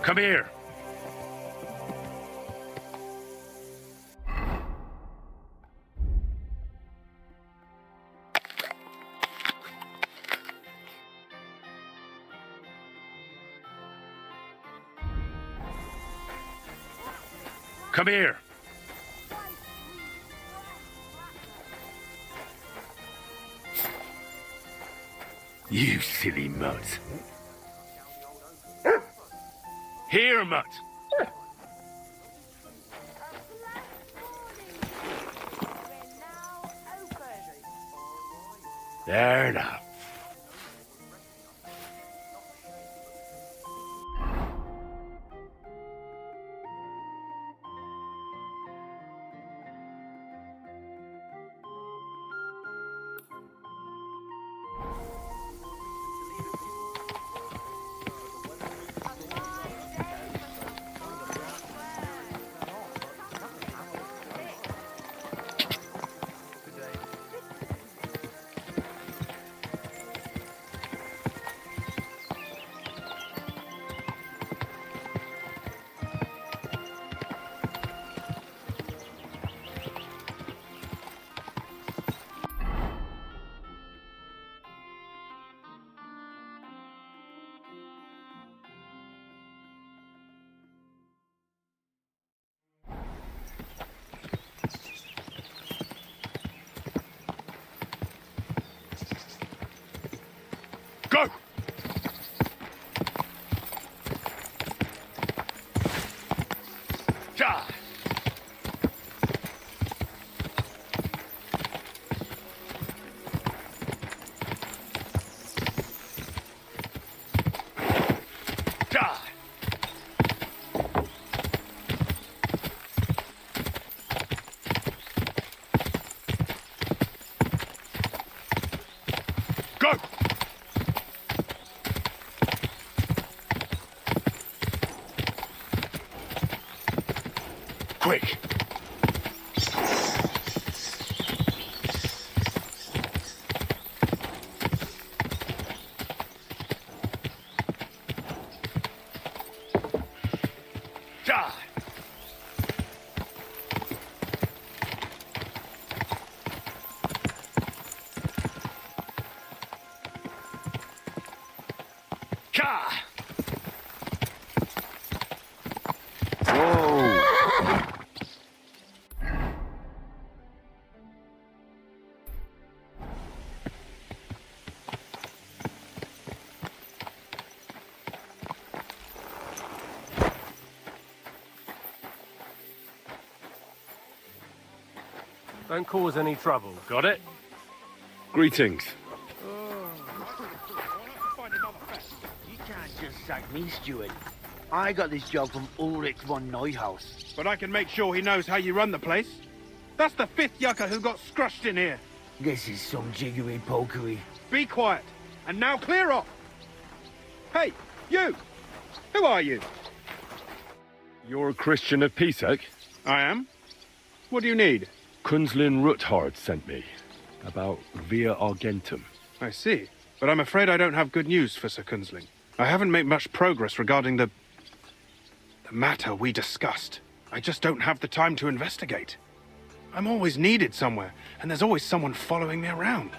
Come here. Come here. You silly mutt. Here, mutt. There now. Go! Ja! Ja! Go! Quick! Ja! Ka! Don't cause any trouble. Got it? Greetings. You can't just sack me, Steward. I got this job from Ulrich von Neuhaus. But I can make sure he knows how you run the place. That's the fifth yucca who got scrushed in here. This is some jiggery pokery. Be quiet. And now clear off. Hey, you! Who are you? You're a Christian of Pisek? I am. What do you need? Kunzlin Ruthard sent me about Via Argentum. I see. But I'm afraid I don't have good news for Sir Kunzling. I haven't made much progress regarding the matter we discussed. I just don't have the time to investigate. I'm always needed somewhere, and there's always someone following me around.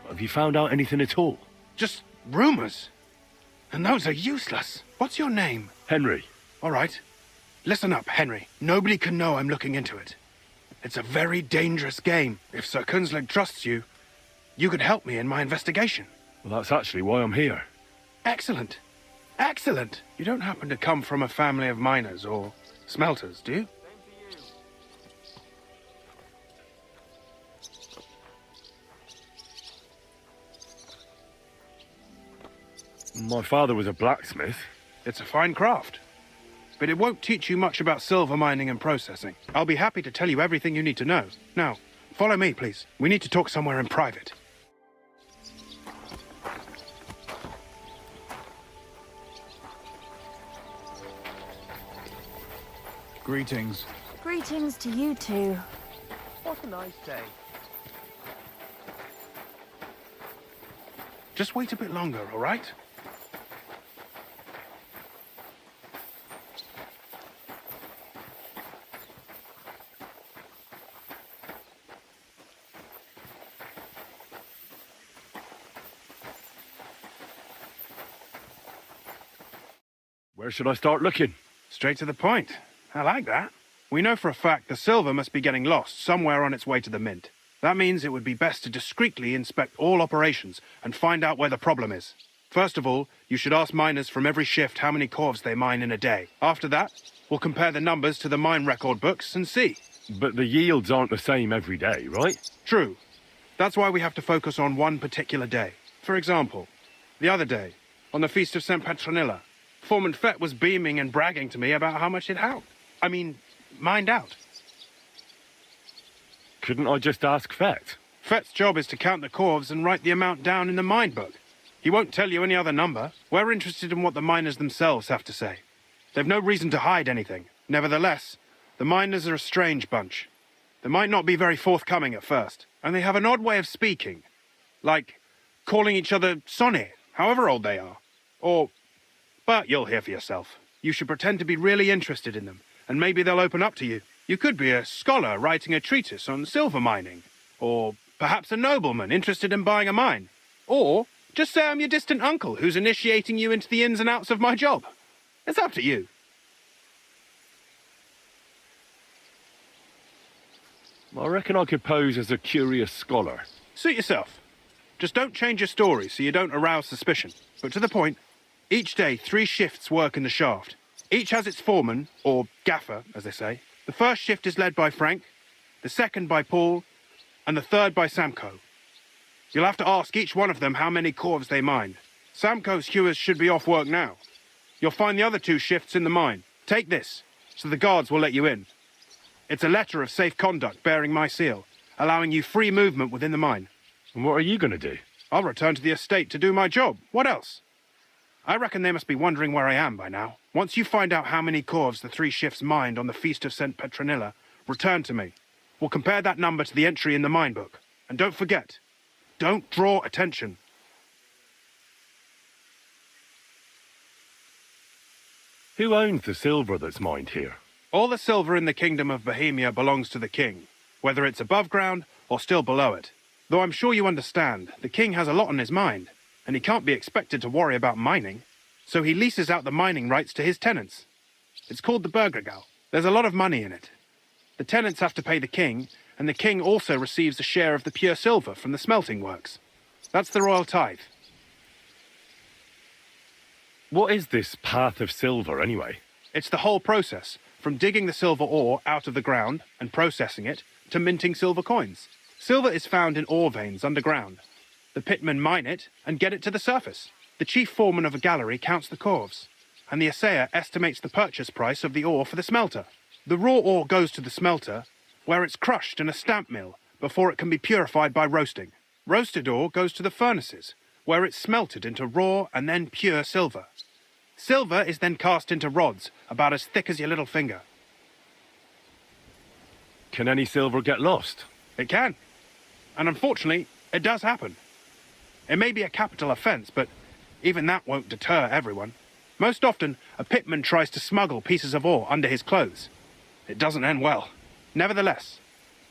Have you found out anything at all? Just rumors. And those are useless. What's your name? Henry. All right. Listen up, Henry. Nobody can know I'm looking into it. It's a very dangerous game. If Sir Kunzling trusts you, you could help me in my investigation. Well, that's actually why I'm here. Excellent. Excellent. You don't happen to come from a family of miners or smelters, do you? My father was a blacksmith. It's a fine craft. But it won't teach you much about silver mining and processing. I'll be happy to tell you everything you need to know. Now, follow me, please. We need to talk somewhere in private. Greetings. Greetings to you too. What a nice day. Just wait a bit longer, all right? Where should I start looking? Straight to the point. I like that. We know for a fact the silver must be getting lost somewhere on its way to the mint. That means it would be best to discreetly inspect all operations and find out where the problem is. First of all, you should ask miners from every shift how many corves they mine in a day. After that, we'll compare the numbers to the mine record books and see. But the yields aren't the same every day, right? True. That's why we have to focus on one particular day. For example, the other day, on the Feast of St. Petronilla, Foreman Fett was beaming and bragging to me about how much it mined out. Couldn't I just ask Fett? Fett's job is to count the corves and write the amount down in the mine book. He won't tell you any other number. We're interested in what the miners themselves have to say. They've no reason to hide anything. Nevertheless, the miners are a strange bunch. They might not be very forthcoming at first, and they have an odd way of speaking. Like calling each other Sonny, however old they are. But you'll hear for yourself. You should pretend to be really interested in them, and maybe they'll open up to you. You could be a scholar writing a treatise on silver mining, or perhaps a nobleman interested in buying a mine. Or just say I'm your distant uncle who's initiating you into the ins and outs of my job. It's up to you. I reckon I could pose as a curious scholar. Suit yourself. Just don't change your story so you don't arouse suspicion. But to the point, each day 3 shifts work in the shaft. Each has its foreman, or gaffer, as they say. The first shift is led by Frank, the second by Paul, and the third by Samko. You'll have to ask each one of them how many corves they mine. Samko's hewers should be off work now. You'll find the other 2 shifts in the mine. Take this, so the guards will let you in. It's a letter of safe conduct bearing my seal, allowing you free movement within the mine. And what are you going to do? I'll return to the estate to do my job. What else? I reckon they must be wondering where I am by now. Once you find out how many corves the 3 shifts mined on the Feast of St. Petronilla, return to me. We'll compare that number to the entry in the mine book. And don't forget, don't draw attention. Who owns the silver that's mined here? All the silver in the kingdom of Bohemia belongs to the king, whether it's above ground or still below it. Though I'm sure you understand, the king has a lot on his mind, and he can't be expected to worry about mining, so he leases out the mining rights to his tenants. It's called the Burgergau. There's a lot of money in it. The tenants have to pay the king, and the king also receives a share of the pure silver from the smelting works. That's the royal tithe. What is this path of silver, anyway? It's the whole process, from digging the silver ore out of the ground and processing it, to minting silver coins. Silver is found in ore veins underground. The pitmen mine it and get it to the surface. The chief foreman of a gallery counts the corves, and the assayer estimates the purchase price of the ore for the smelter. The raw ore goes to the smelter, where it's crushed in a stamp mill before it can be purified by roasting. Roasted ore goes to the furnaces, where it's smelted into raw and then pure silver. Silver is then cast into rods about as thick as your little finger. Can any silver get lost? It can. And unfortunately, it does happen. It may be a capital offence, but even that won't deter everyone. Most often, a pitman tries to smuggle pieces of ore under his clothes. It doesn't end well. Nevertheless,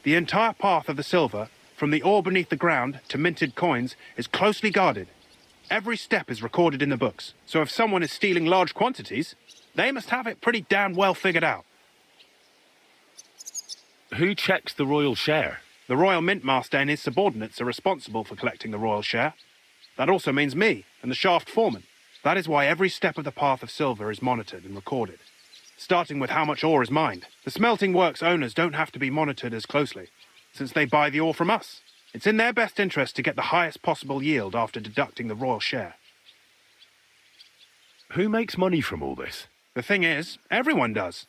the entire path of the silver, from the ore beneath the ground to minted coins, is closely guarded. Every step is recorded in the books, so if someone is stealing large quantities, they must have it pretty damn well figured out. Who checks the royal share? The royal mint master and his subordinates are responsible for collecting the royal share. That also means me and the shaft foreman. That is why every step of the path of silver is monitored and recorded, starting with how much ore is mined. The smelting works owners don't have to be monitored as closely, since they buy the ore from us. It's in their best interest to get the highest possible yield after deducting the royal share. Who makes money from all this? The thing is, everyone does.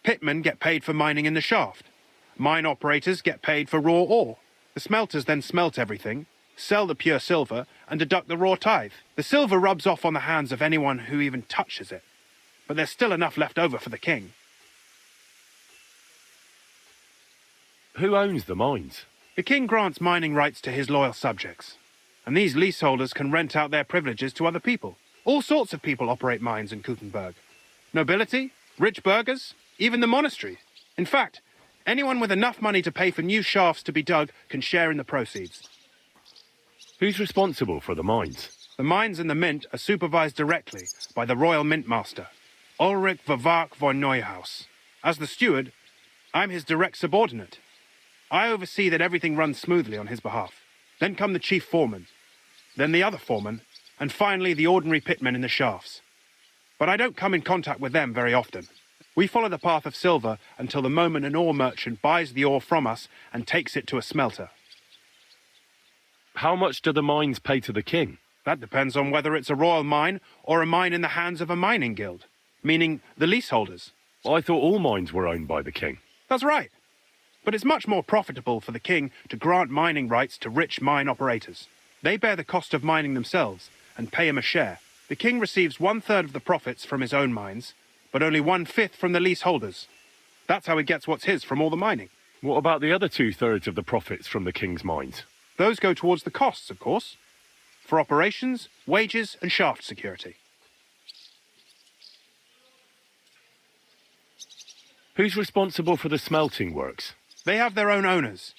Pitmen get paid for mining in the shaft. Mine operators get paid for raw ore. The smelters then smelt everything, sell the pure silver, and deduct the raw tithe. The silver rubs off on the hands of anyone who even touches it. But there's still enough left over for the king. Who owns the mines? The king grants mining rights to his loyal subjects, and these leaseholders can rent out their privileges to other people. All sorts of people operate mines in Kuttenberg. Nobility, rich burghers, even the monastery. In fact, anyone with enough money to pay for new shafts to be dug can share in the proceeds. Who's responsible for the mines? The mines and the mint are supervised directly by the royal mint master. Ulrich Vervark von Neuhaus. As the steward, I'm his direct subordinate. I oversee that everything runs smoothly on his behalf. Then come the chief foreman, then the other foreman, and finally the ordinary pitmen in the shafts. But I don't come in contact with them very often. We follow the path of silver until the moment an ore merchant buys the ore from us and takes it to a smelter. How much do the mines pay to the king? That depends on whether it's a royal mine or a mine in the hands of a mining guild, meaning the leaseholders. I thought all mines were owned by the king. That's right. But it's much more profitable for the king to grant mining rights to rich mine operators. They bear the cost of mining themselves and pay him a share. The king receives 1/3 of the profits from his own mines, but only 1/5 from the leaseholders. That's how he gets what's his from all the mining. What about the other 2/3 of the profits from the king's mines? Those go towards the costs, of course, for operations, wages, and shaft security. Who's responsible for the smelting works? They have their own owners.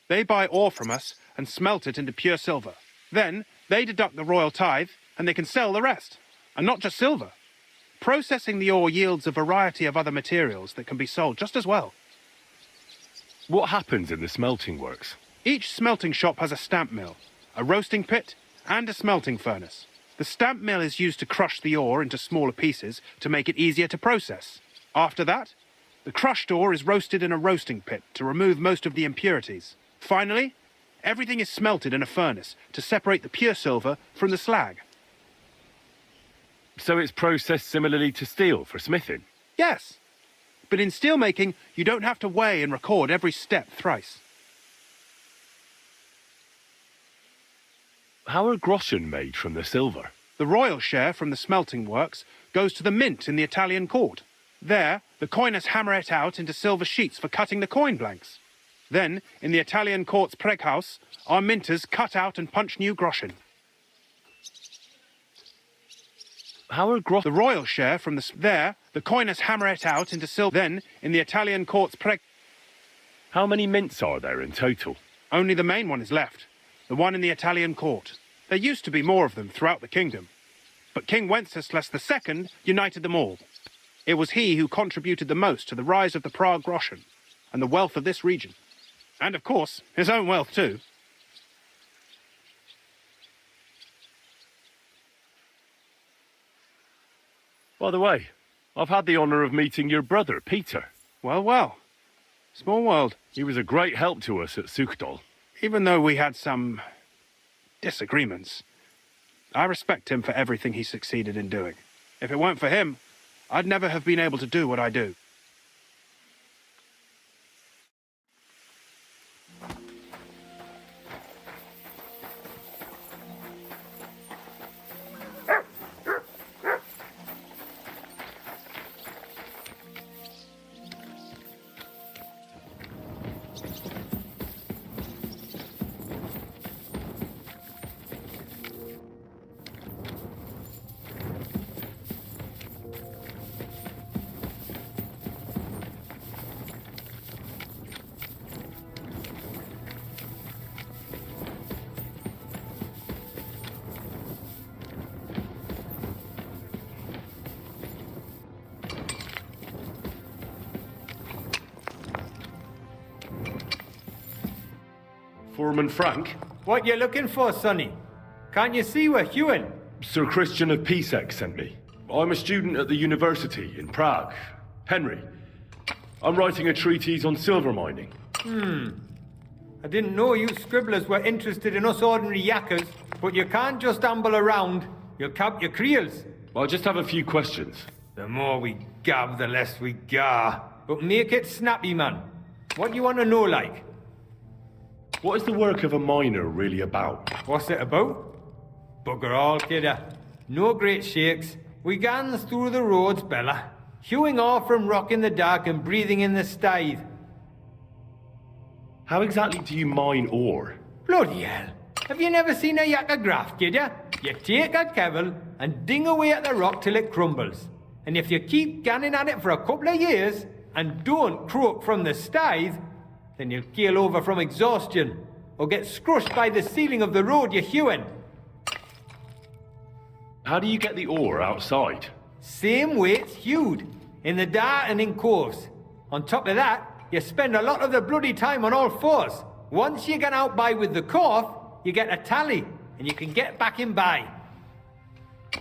They buy ore from us and smelt it into pure silver. Then they deduct the royal tithe and they can sell the rest. And not just silver. Processing the ore yields a variety of other materials that can be sold just as well. What happens in the smelting works? Each smelting shop has a stamp mill, a roasting pit, and a smelting furnace. The stamp mill is used to crush the ore into smaller pieces to make it easier to process. After that, the crushed ore is roasted in a roasting pit to remove most of the impurities. Finally, everything is smelted in a furnace to separate the pure silver from the slag. So it's processed similarly to steel for smithing? Yes, but in steelmaking, you don't have to weigh and record every step thrice. How are groschen made from the silver? The royal share from the smelting works goes to the mint in the Italian court. There, the coiners hammer it out into silver sheets for cutting the coin blanks. Then, in the Italian court's preghouse, our minters cut out and punch new groschen. How are The royal share from there, the coiners hammer it out into silver. Then, in the Italian court's How many mints are there in total? only the main one is left, the one in the Italian court. There used to be more of them throughout the kingdom, but King Wenceslas II united them all. It was he who contributed the most to the rise of the Prague groschen and the wealth of this region. And of course, his own wealth too. By the way, I've had the honour of meeting your brother, Peter. Well, well. Small world. He was a great help to us at Suchdol. Even though we had some disagreements, I respect him for everything he succeeded in doing. If it weren't for him, I'd never have been able to do what I do. Foreman Frank? What you looking for, Sonny? Can't you see we're hewing? Sir Christian of Pisek sent me. I'm a student at the university in Prague. Henry, I'm writing a treatise on silver mining. I didn't know you scribblers were interested in us ordinary yakkers, but you can't just amble around. You'll cap your creels. I just have a few questions. The more we gab, the less we gar. But make it snappy, man. What do you want to know, like? What is the work of a miner really about? What's it about? Bugger all, kidder. No great shakes. We gans through the roads, Bella. Hewing off from rock in the dark and breathing in the stithe. How exactly do you mine ore? Bloody hell. Have you never seen a yakker graft, kidder? You take a kevel and ding away at the rock till it crumbles. And if you keep ganning at it for a couple of years and don't croak from the stithe, then you'll keel over from exhaustion or get scrushed by the ceiling of the road you're hewing. How do you get the ore outside? Same way it's hewed, in the dart and in coves. On top of that, you spend a lot of the bloody time on all fours. Once you get out by with the corf, you get a tally, and you can get back in by.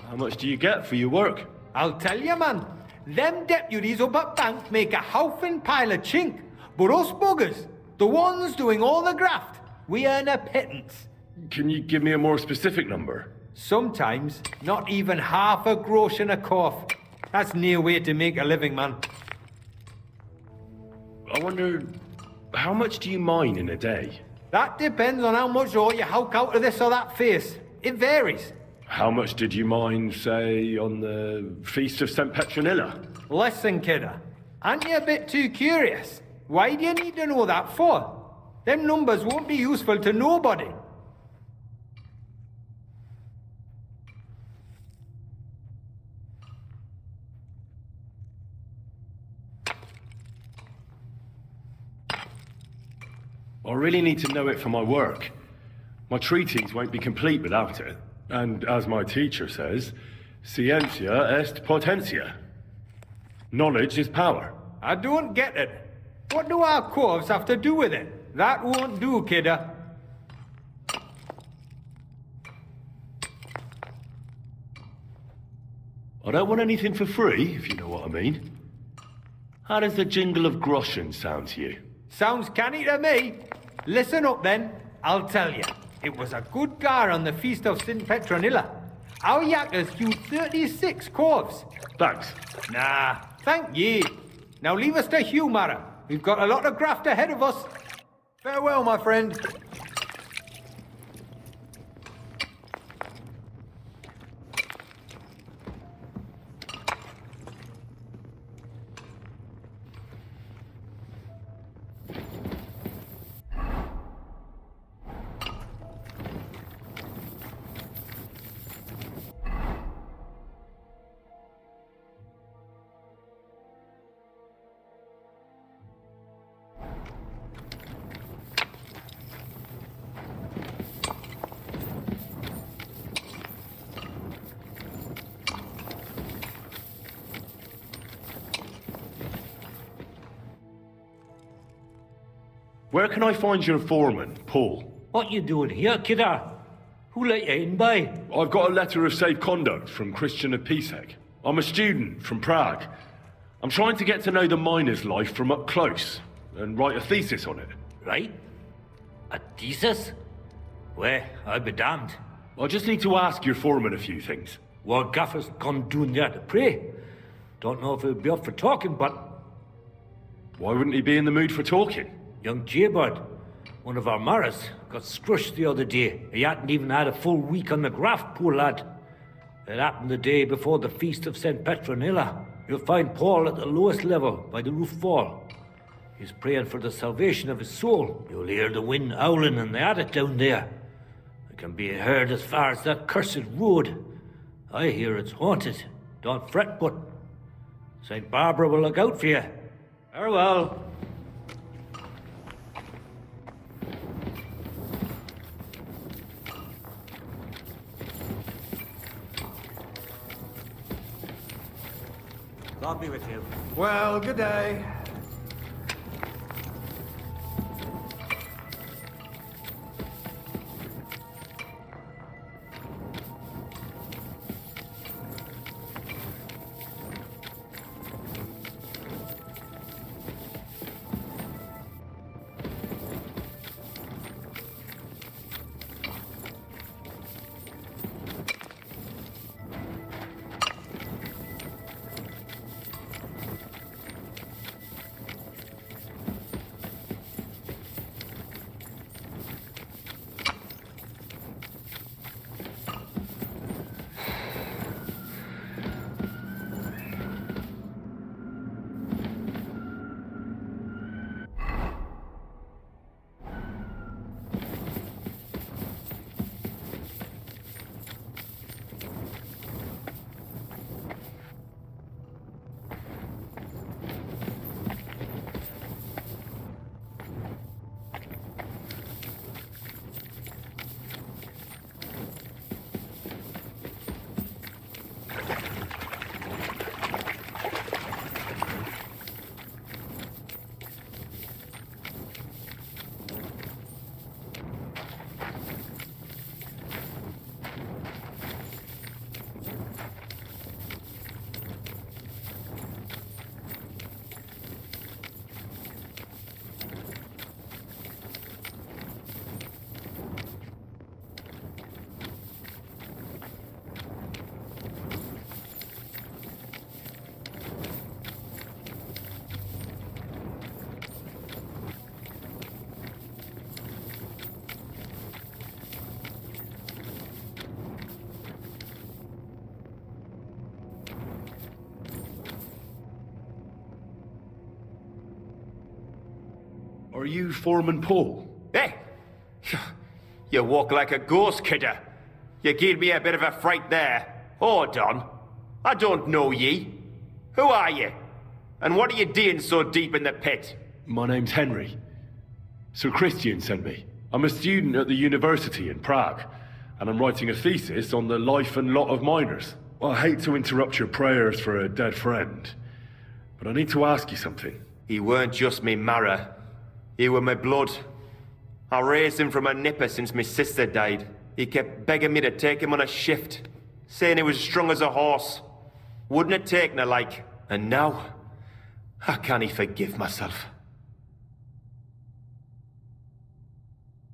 How much do you get for your work? I'll tell you, man. Them deputies up at bank make a howfing pile of chink. But us buggers, the ones doing all the graft, we earn a pittance. Can you give me a more specific number? Sometimes, not even half a groschen a corf. That's near way to make a living, man. I wonder, how much do you mine in a day? That depends on how much ore you howk out of this or that face. It varies. How much did you mine, say, on the Feast of St. Petronilla? Listen, kidder. Aren't you a bit too curious? Why do you need to know that for? Them numbers won't be useful to nobody. I really need to know it for my work. My treatise won't be complete without it. And as my teacher says, scientia est potentia. Knowledge is power. I don't get it. What do our corves have to do with it? That won't do, kidder. I don't want anything for free, if you know what I mean. How does the jingle of Groşen sound to you? Sounds canny to me. Listen up then, I'll tell you. It was a good gar on the Feast of St. Petronilla. Our yakkers hewed 36 corves. Thanks. Nah, thank ye. Now leave us to hew, Mara. We've got a lot of graft ahead of us. Farewell, my friend. Where can I find your foreman, Paul? What you doing here, kidder? Who let you in by? I've got a letter of safe conduct from Christian Pisek. I'm a student from Prague. I'm trying to get to know the miner's life from up close and write a thesis on it. Right? A thesis? Well, I'll be damned. I just need to ask your foreman a few things. What gaffer's gone doing there to pray? Don't know if he'll be up for talking, but Why wouldn't he be in the mood for talking? young Jaybird, one of our maras, got scrushed the other day. He hadn't even had a full week on the graft, poor lad. It happened the day before the Feast of St. Petronilla. You'll find Paul at the lowest level, by the roof fall. He's praying for the salvation of his soul. You'll hear the wind howling in the attic down there. It can be heard as far as that cursed road. I hear it's haunted. Don't fret, but St. Barbara will look out for you. Farewell. God be with you. Well, good day. Are you Foreman Paul? Hey! You walk like a ghost, kidder. You gave me a bit of a fright there. Hold on. I don't know ye. Who are you? And what are you doing so deep in the pit? My name's Henry. Sir Christian sent me. I'm a student at the university in Prague, and I'm writing a thesis on the life and lot of miners. I hate to interrupt your prayers for a dead friend, but I need to ask you something. He weren't just me marrow. He were my blood. I raised him from a nipper since my sister died. He kept begging me to take him on a shift, saying he was strong as a horse. Wouldn't have taken her like. And now, I can't forgive myself.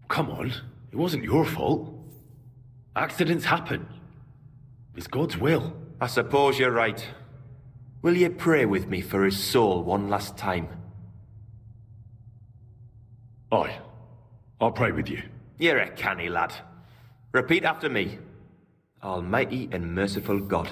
Come on, it wasn't your fault. Accidents happen. It's God's will. I suppose you're right. Will you pray with me for his soul one last time? Aye, I'll pray with you. You're a canny lad. Repeat after me. Almighty and merciful God,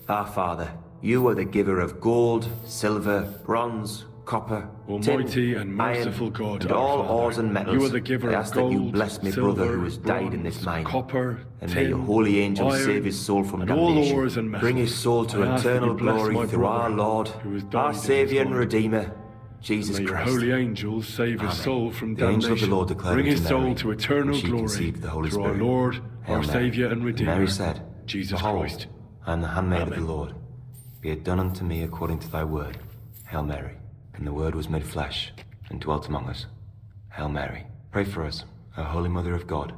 our Father, you are the giver of gold, silver, bronze, copper, Almighty tin, and merciful iron, God, and our all Father, ores and metals. you are the giver I of ask that you gold, bless my silver, brother who has died in this bronze, mine. copper, And may your tin, holy angels iron, save his soul from and all damnation. ores and metals. Bring his soul to I ask that eternal you bless glory my through our brother Lord, who has died our in this Saviour and mine. Redeemer, Jesus May your Christ. holy angels save his Amen. soul from The damnation. angel of the Lord declared Bring unto his soul Mary, to eternal when she glory conceived the Holy through Spirit. our Lord, Hail our Mary. Saviour and And Redeemer, Mary said, Jesus Behold, Christ. I am the handmaid of Amen. the Lord. Be it done unto me according to thy word. Hail Mary. And the Word was made flesh, and dwelt among us. Hail Mary. Pray for us, O Holy Mother of God,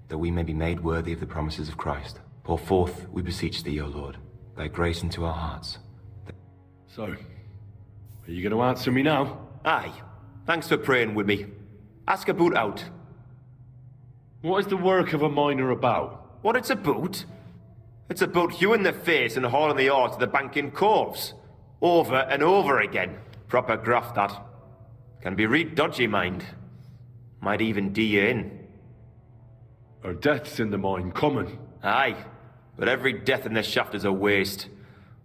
that we may be made worthy of the promises of Christ. Pour forth, we beseech thee, O Lord, thy grace into our hearts. So, are you going to answer me now? Aye. Thanks for praying with me. Ask about out. What is the work of a miner about? What it's about? It's about hewing the face and hauling the ore to the bank in coves. Over and over again. Proper graft, that. Can be real dodgy, mind. Might even do you in. Are deaths in the mine common? Aye. But every death in the shaft is a waste.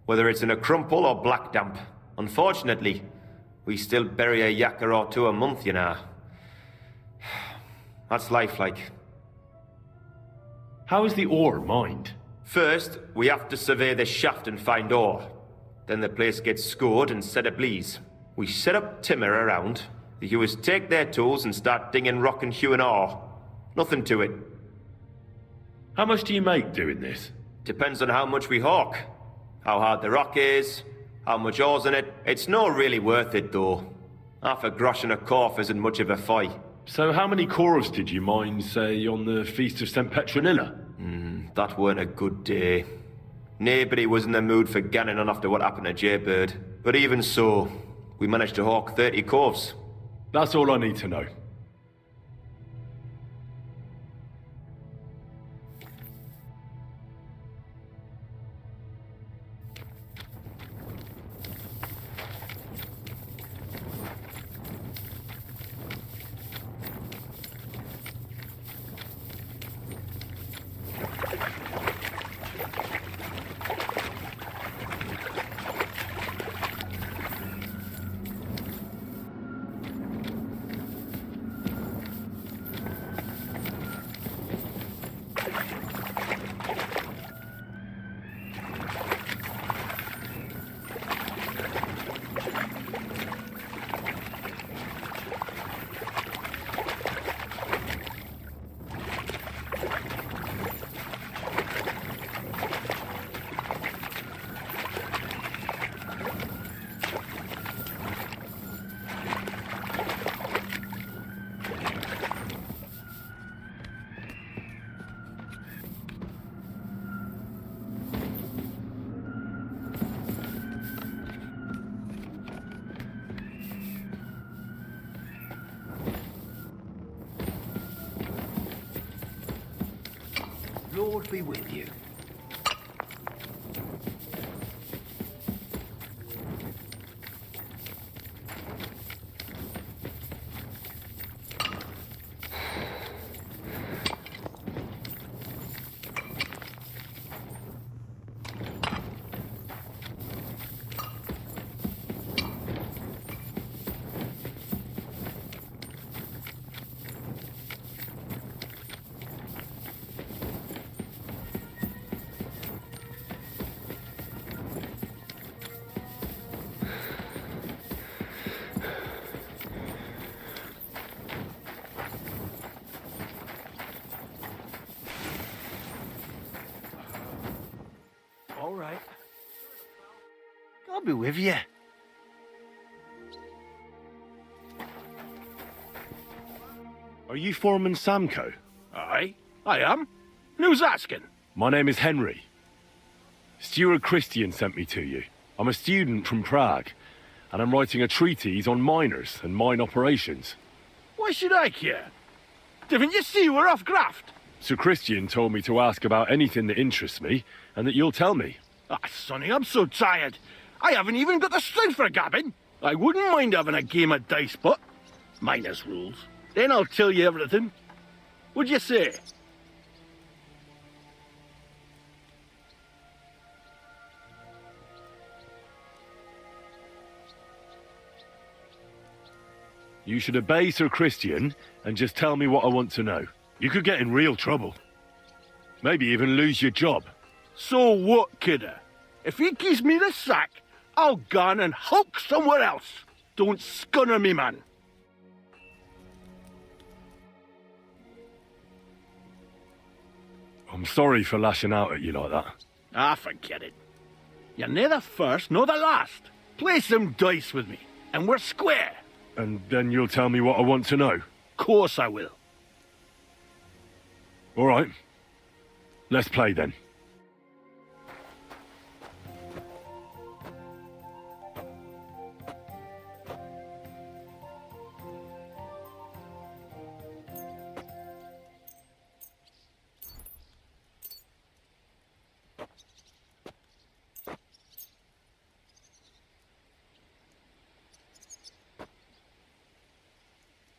Whether it's in a crumple or black damp. Unfortunately, we still bury a yakka or two a month, you know. That's life like. How is the ore mined? First, we have to survey the shaft and find ore. Then the place gets scored and set ablaze. We set up timber around. The hewers take their tools and start dinging rock and hewing ore. Nothing to it. How much do you make doing this? Depends on how much we hawk. How hard the rock is, how much ore's in it. It's not really worth it though. Half a groschen a corf isn't much of a fight. So how many corves did you mine, say, on the Feast of St. Petronilla? That weren't a good day. Nobody was in the mood for ganning on after what happened to Jaybird. But even so, we managed to hawk 30 corves. That's all I need to know. Lord be with you. be with you. Are you Foreman Samco? Aye, I am. Who's asking? My name is Henry. Stuart Christian sent me to you. I'm a student from Prague, and I'm writing a treatise on miners and mine operations. Why should I care? Didn't you see we're off graft? Sir Christian told me to ask about anything that interests me, and that you'll tell me. Ah, Sonny, I'm so tired. I haven't even got the strength for gabbing. I wouldn't mind having a game of dice, but minus rules. Then I'll tell you everything. What'd you say? You should obey Sir Christian and just tell me what I want to know. You could get in real trouble. Maybe even lose your job. So what, kidder? If he gives me the sack, I'll gone and hulk somewhere else. Don't scunner me, man. I'm sorry for lashing out at you like that. Ah, forget it. You're neither first nor the last. Play some dice with me, and we're square. And then you'll tell me what I want to know. Course I will. All right. Let's play then.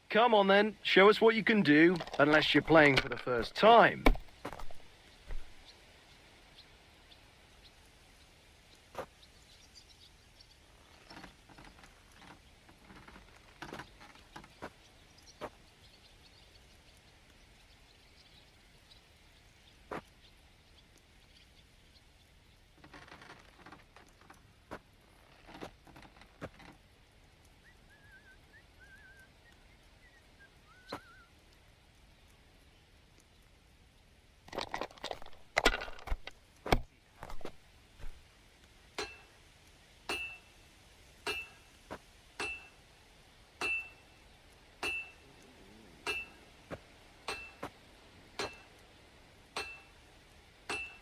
Come on then, show us what you can do, unless you're playing for the first time.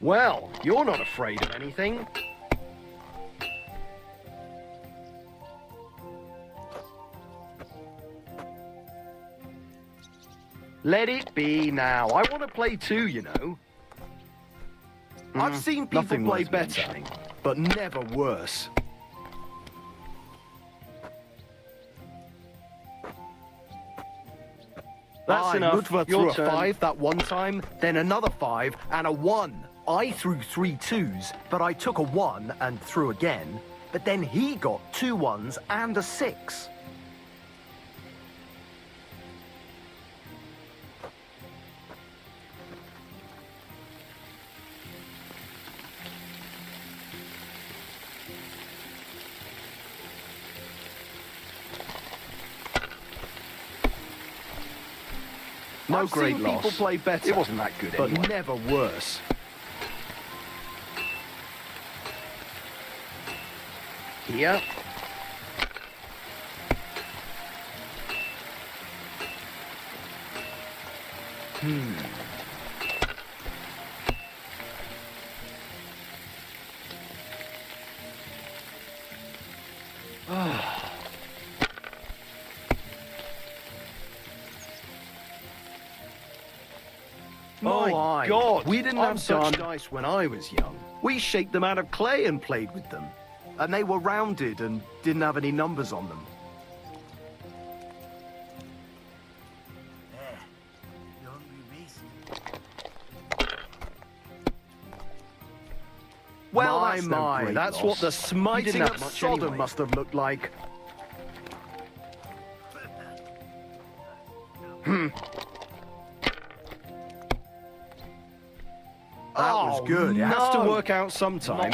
Well, you're not afraid of anything. Let it be now. I want to play too, you know. I've seen people play better, but never worse. That's enough. You're a 5 that one time, then another 5 and a 1. I threw 3 2s, but I took a 1 and threw again. But then he got 2 1s and a 6. No great loss. People play better. It wasn't that good anyway. But never worse. Here. My God, we didn't have such dice when I was young. We shaped them out of clay and played with them. And they were rounded and didn't have any numbers on them. Well, that's what the smiting of Sodom must have looked like. That was good. It has to work out sometime.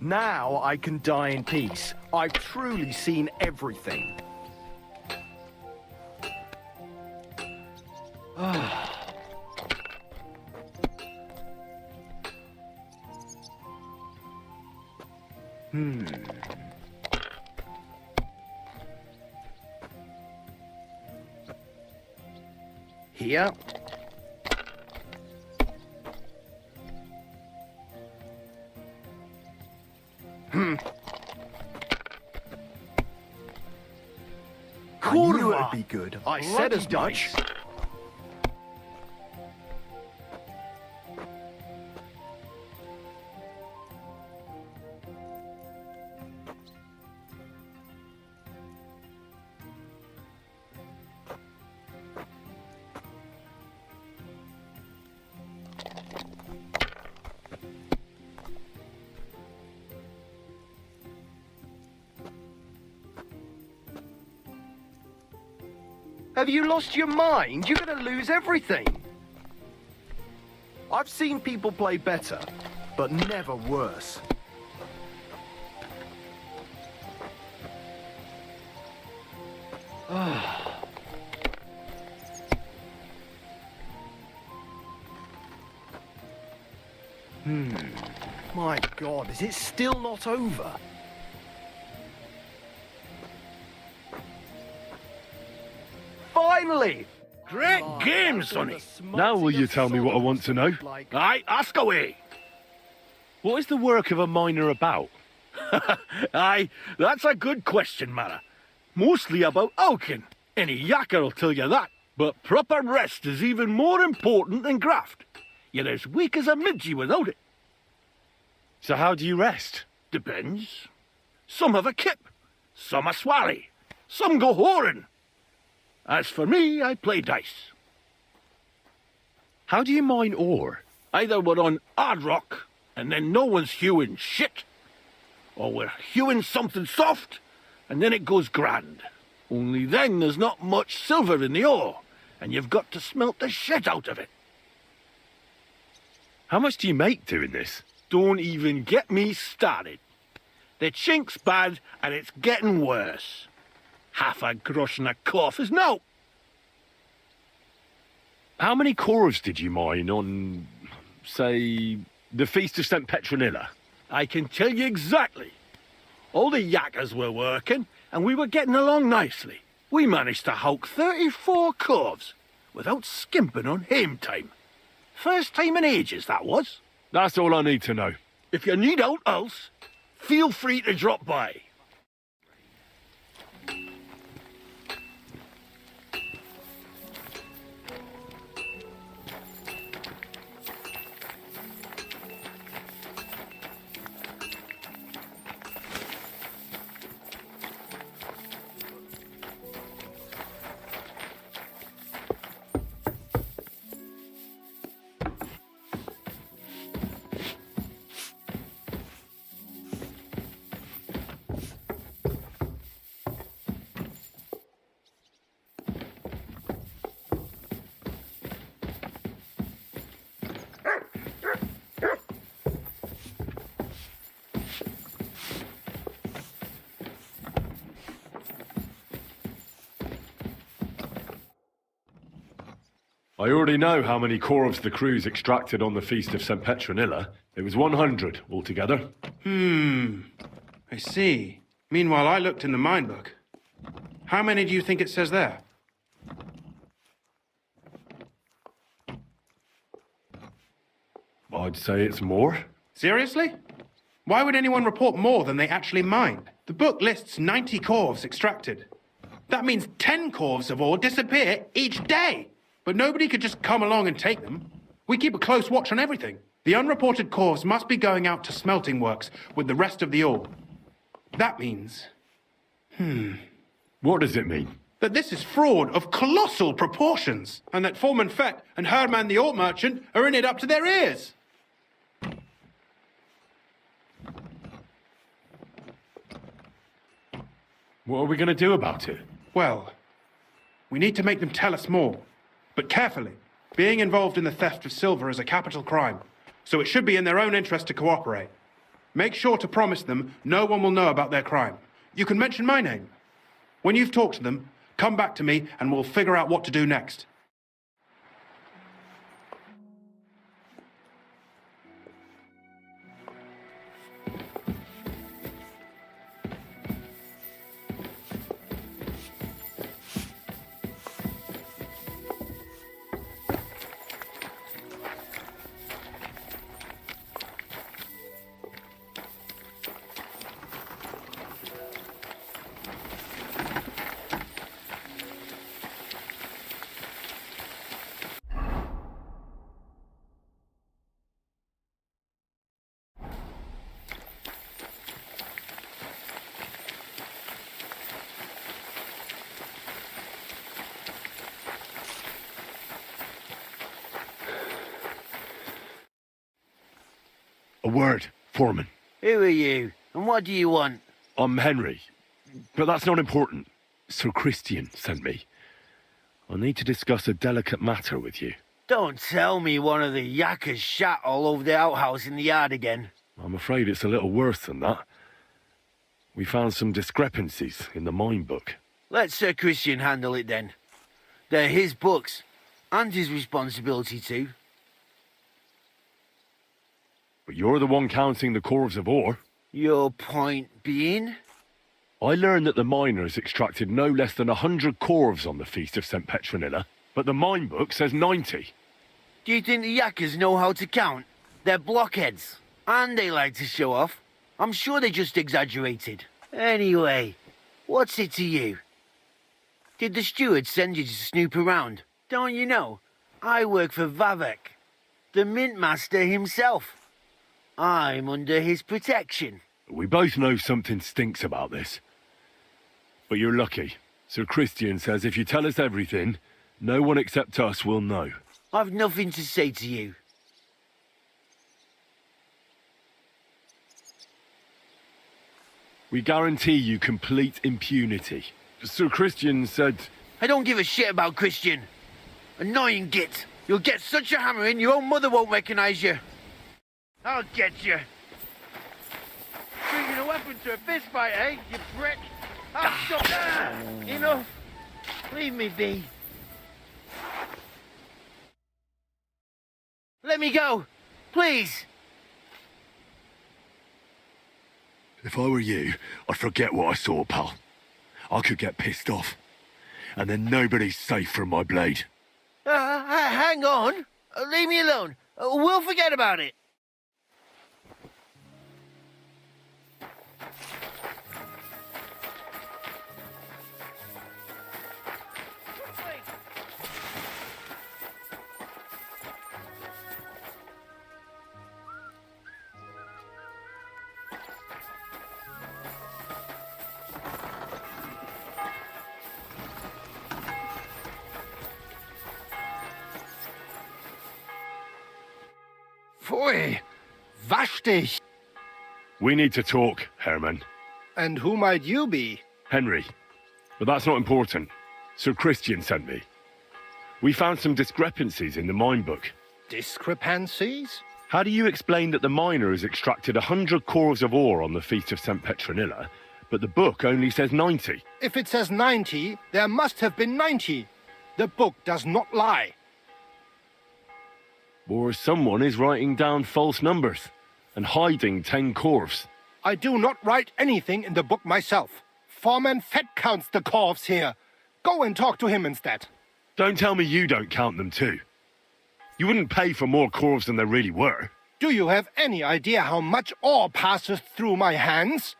Now I can die in peace. I've truly seen everything. Here. I knew it'd be good. I said as much. Have you lost your mind? You're gonna lose everything. I've seen people play better, but never worse. My God, is it still not over? Finally! Great game, Sonny. Now will you tell me what I want to know? Aye, ask away. What is the work of a miner about? Aye, that's a good question, Mara. Mostly about oaking. Any yakker'll tell you that. But proper rest is even more important than graft. You're as weak as a midgie without it. So how do you rest? Depends. Some have a kip, some a swally, some go whoring. As for me, I play dice. How do you mine ore? Either we're on hard rock, and then no one's hewing shit, or we're hewing something soft, and then it goes grand. Only then there's not much silver in the ore, and you've got to smelt the shit out of it. How much do you make doing this? Don't even get me started. The chink's bad, and it's getting worse. Half a Groşen a cough is no. How many corves did you mine on, say, the Feast of St. Petronilla? I can tell you exactly. All the yakkers were working, and we were getting along nicely. We managed to hulk 34 corves without skimping on hame time. First time in ages, that was. That's all I need to know. If you need out else, feel free to drop by. I already know how many corves the crews extracted on the Feast of St. Petronilla. It was 100 altogether. I see. Meanwhile, I looked in the mine book. How many do you think it says there? I'd say it's more. Seriously? Why would anyone report more than they actually mined? The book lists 90 corves extracted. That means 10 corves of ore disappear each day. But nobody could just come along and take them. We keep a close watch on everything. The unreported corves must be going out to smelting works with the rest of the ore. That means... What does it mean? that this is fraud of colossal proportions, and that Foreman Fett and Herman the ore merchant are in it up to their ears. What are we going to do about it? Well, we need to make them tell us more, but carefully. Being involved in the theft of silver is a capital crime, so it should be in their own interest to cooperate. Make sure to promise them no one will know about their crime. You can mention my name. When you've talked to them, come back to me and we'll figure out what to do next. A word, Foreman. Who are you, and what do you want? I'm Henry, but that's not important. Sir Christian sent me. I need to discuss a delicate matter with you. Don't tell me one of the yakkers shat all over the outhouse in the yard again. I'm afraid it's a little worse than that. We found some discrepancies in the mine book. Let Sir Christian handle it then. They're his books, and his responsibility too. But you're the one counting the corves of ore. Your point being? I learned that the miners extracted no less than 100 corves on the Feast of St. Petronilla, but the mine book says 90. Do you think the yakkers know how to count? They're blockheads, and they like to show off. I'm sure they just exaggerated. Anyway, what's it to you? Did the steward send you to snoop around? Don't you know? I work for Vavek, the mint master himself. I'm under his protection. We both know something stinks about this. But you're lucky. Sir Christian says if you tell us everything, no one except us will know. I've nothing to say to you. We guarantee you complete impunity. Sir Christian said... I don't give a shit about Christian. Annoying git. You'll get such a hammering your own mother won't recognize you. I'll get you. Bringing a weapon to a fist fight, eh, you prick? I'll stop that. Enough. Leave me be. Let me go, please. If I were you, I'd forget what I saw, pal. I could get pissed off. And then nobody's safe from my blade. Hang on. Leave me alone. We'll forget about it. Pfui! Wasch dich! We need to talk, Herman. And who might you be? Henry. But that's not important. Sir Christian sent me. We found some discrepancies in the mine book. Discrepancies? How do you explain that the miner has extracted 100 corves of ore on the Feast of St. Petronilla, but the book only says 90? If it says 90, there must have been 90. The book does not lie. Or someone is writing down false numbers and hiding 10 corves. I do not write anything in the book myself. Foreman Fett counts the corves here. Go and talk to him instead. Don't tell me you don't count them too. You wouldn't pay for more corves than there really were. Do you have any idea how much ore passes through my hands?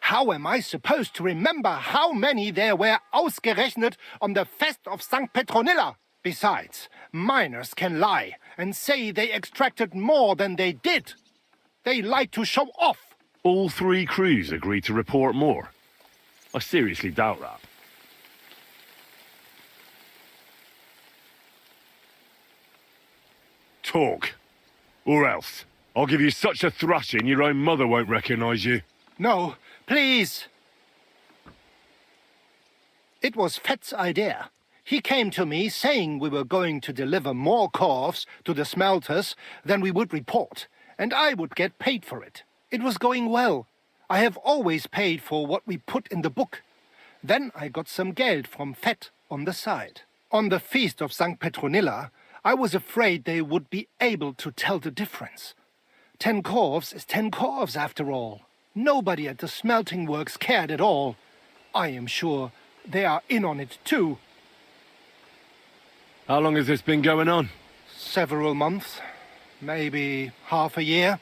How am I supposed to remember how many there were ausgerechnet on the Fest of St. Petronilla? Besides, miners can lie and say they extracted more than they did. They like to show off. All 3 crews agreed to report more. I seriously doubt that. Talk. Or else. I'll give you such a thrashing your own mother won't recognize you. No, please. It was Fett's idea. He came to me saying we were going to deliver more corves to the smelters than we would report, and I would get paid for it. It was going well. I have always paid for what we put in the book. Then I got some geld from Fett on the side. On the feast of St. Petronilla, I was afraid they would be able to tell the difference. 10 corves is 10 corves after all. Nobody at the smelting works cared at all. I am sure they are in on it too. How long has this been going on? Several months. Maybe half a year.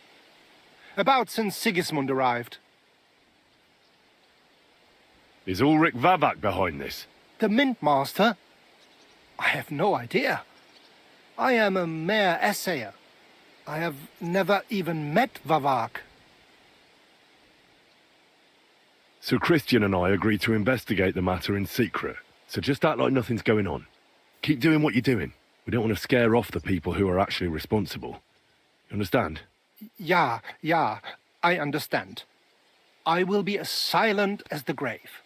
About since Sigismund arrived. Is Ulrich Vavak behind this? The Mint Master? I have no idea. I am a mere essayer. I have never even met Vavak. So Christian and I agreed to investigate the matter in secret. So just act like nothing's going on. Keep doing what you're doing. We don't want to scare off the people who are actually responsible. You understand? Yeah, I understand. I will be as silent as the grave.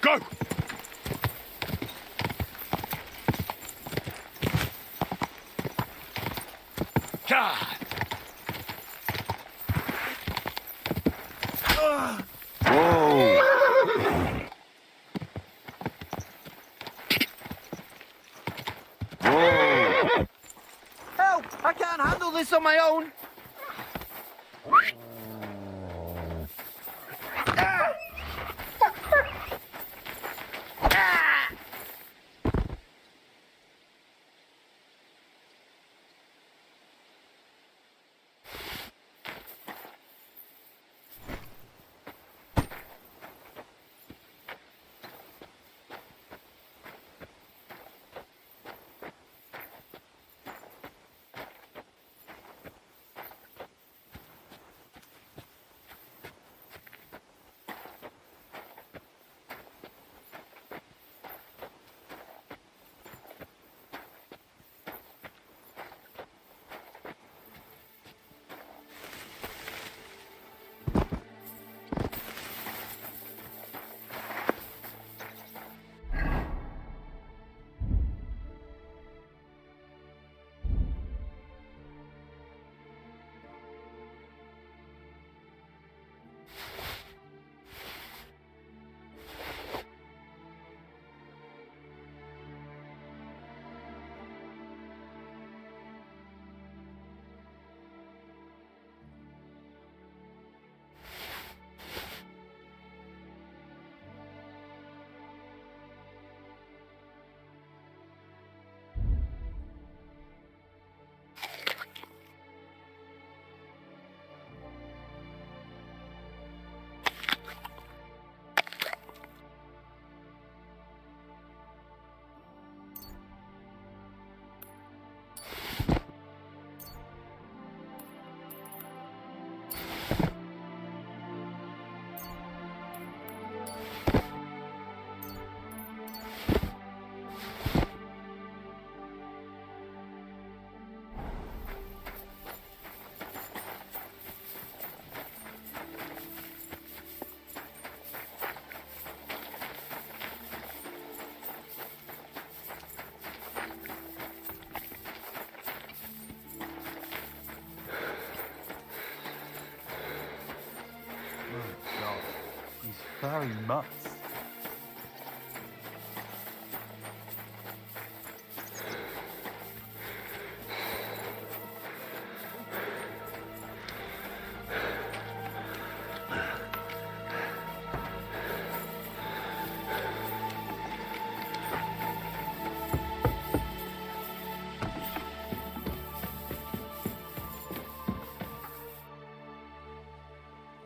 Go! Help! I can't handle this on my own. Very much.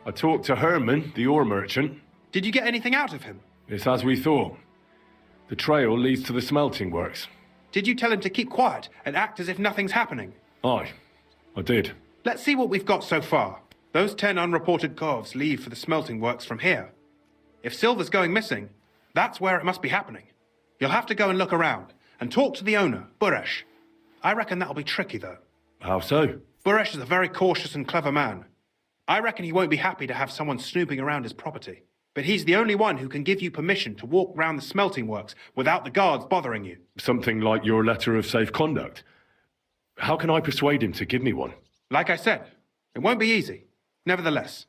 I talked to Herman, the ore merchant. Did you get anything out of him? It's as we thought. The trail leads to the smelting works. Did you tell him to keep quiet and act as if nothing's happening? Aye, I did. Let's see what we've got so far. Those 10 unreported corves leave for the smelting works from here. If silver's going missing, that's where it must be happening. You'll have to go and look around. and talk to the owner, Buresh. I reckon that'll be tricky, though. How so? Buresh is a very cautious and clever man. I reckon he won't be happy to have someone snooping around his property. But he's the only one who can give you permission to walk round the smelting works without the guards bothering you. Something like your letter of safe conduct. How can I persuade him to give me one? Like I said, it won't be easy. Nevertheless,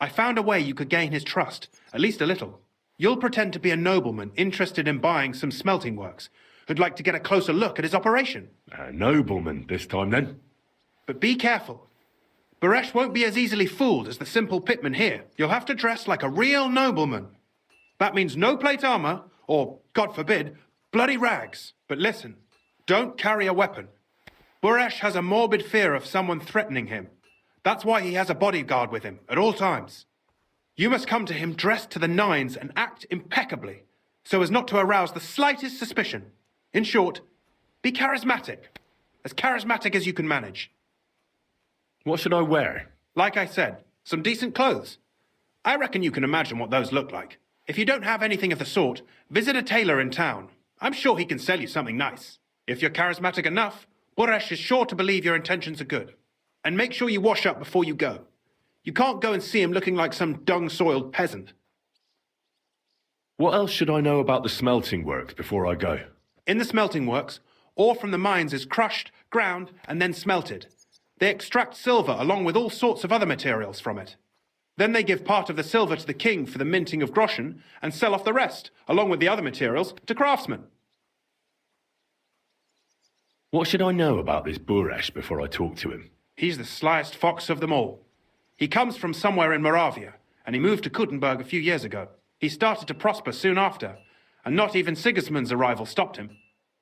I found a way you could gain his trust, at least a little. You'll pretend to be a nobleman interested in buying some smelting works, who'd like to get a closer look at his operation. A nobleman this time, then? But be careful. Buresh won't be as easily fooled as the simple pitman here. You'll have to dress like a real nobleman. That means no plate armor, or, God forbid, bloody rags. But listen, don't carry a weapon. Buresh has a morbid fear of someone threatening him. That's why he has a bodyguard with him at all times. You must come to him dressed to the nines and act impeccably, so as not to arouse the slightest suspicion. In short, be charismatic as you can manage. What should I wear? Like I said, some decent clothes. I reckon you can imagine what those look like. If you don't have anything of the sort, visit a tailor in town. I'm sure he can sell you something nice. If you're charismatic enough, Buresh is sure to believe your intentions are good. And make sure you wash up before you go. You can't go and see him looking like some dung-soiled peasant. What else should I know about the smelting works before I go? In the smelting works, ore from the mines is crushed, ground, and then smelted. They extract silver along with all sorts of other materials from it. Then they give part of the silver to the king for the minting of Groşen and sell off the rest, along with the other materials, to craftsmen. What should I know about this Buresh before I talk to him? He's the slyest fox of them all. He comes from somewhere in Moravia, and he moved to Kuttenberg a few years ago. He started to prosper soon after, and not even Sigismund's arrival stopped him.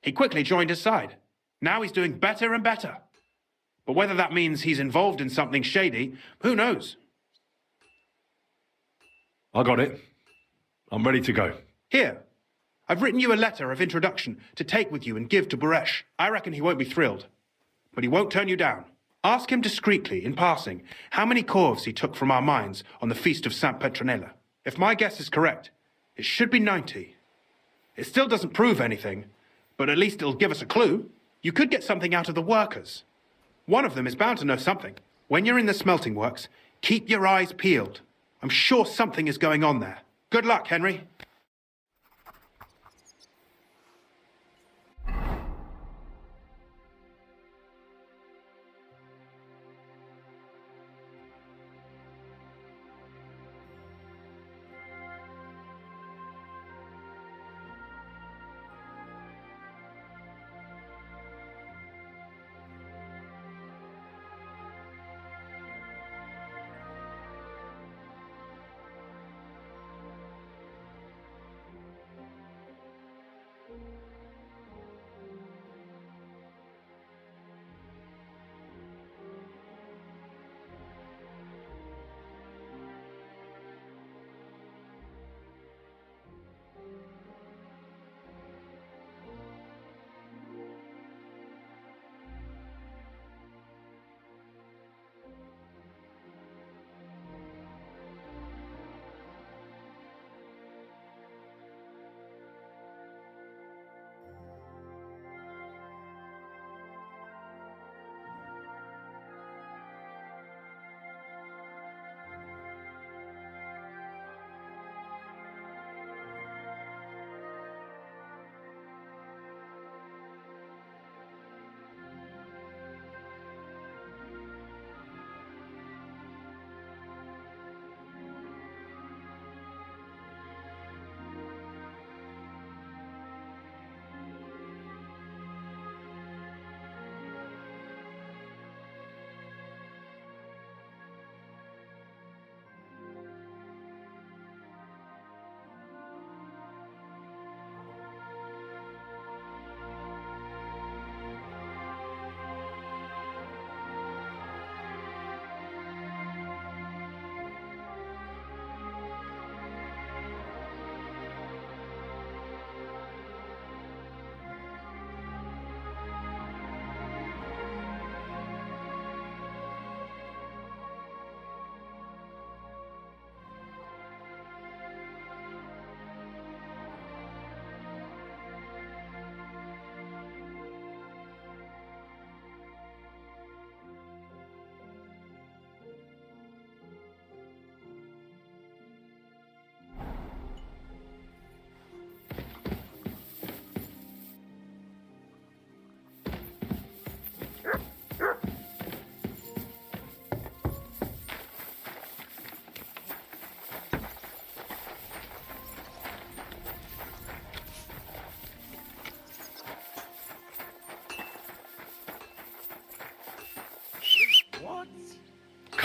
He quickly joined his side. Now he's doing better and better. But whether that means he's involved in something shady, who knows? I got it. I'm ready to go. Here, I've written you a letter of introduction to take with you and give to Buresh. I reckon he won't be thrilled, but he won't turn you down. Ask him discreetly, in passing, how many corves he took from our mines on the feast of Saint Petronella. If my guess is correct, it should be 90. It still doesn't prove anything, but at least it'll give us a clue. You could get something out of the workers. One of them is bound to know something. When you're in the smelting works, keep your eyes peeled. I'm sure something is going on there. Good luck, Henry.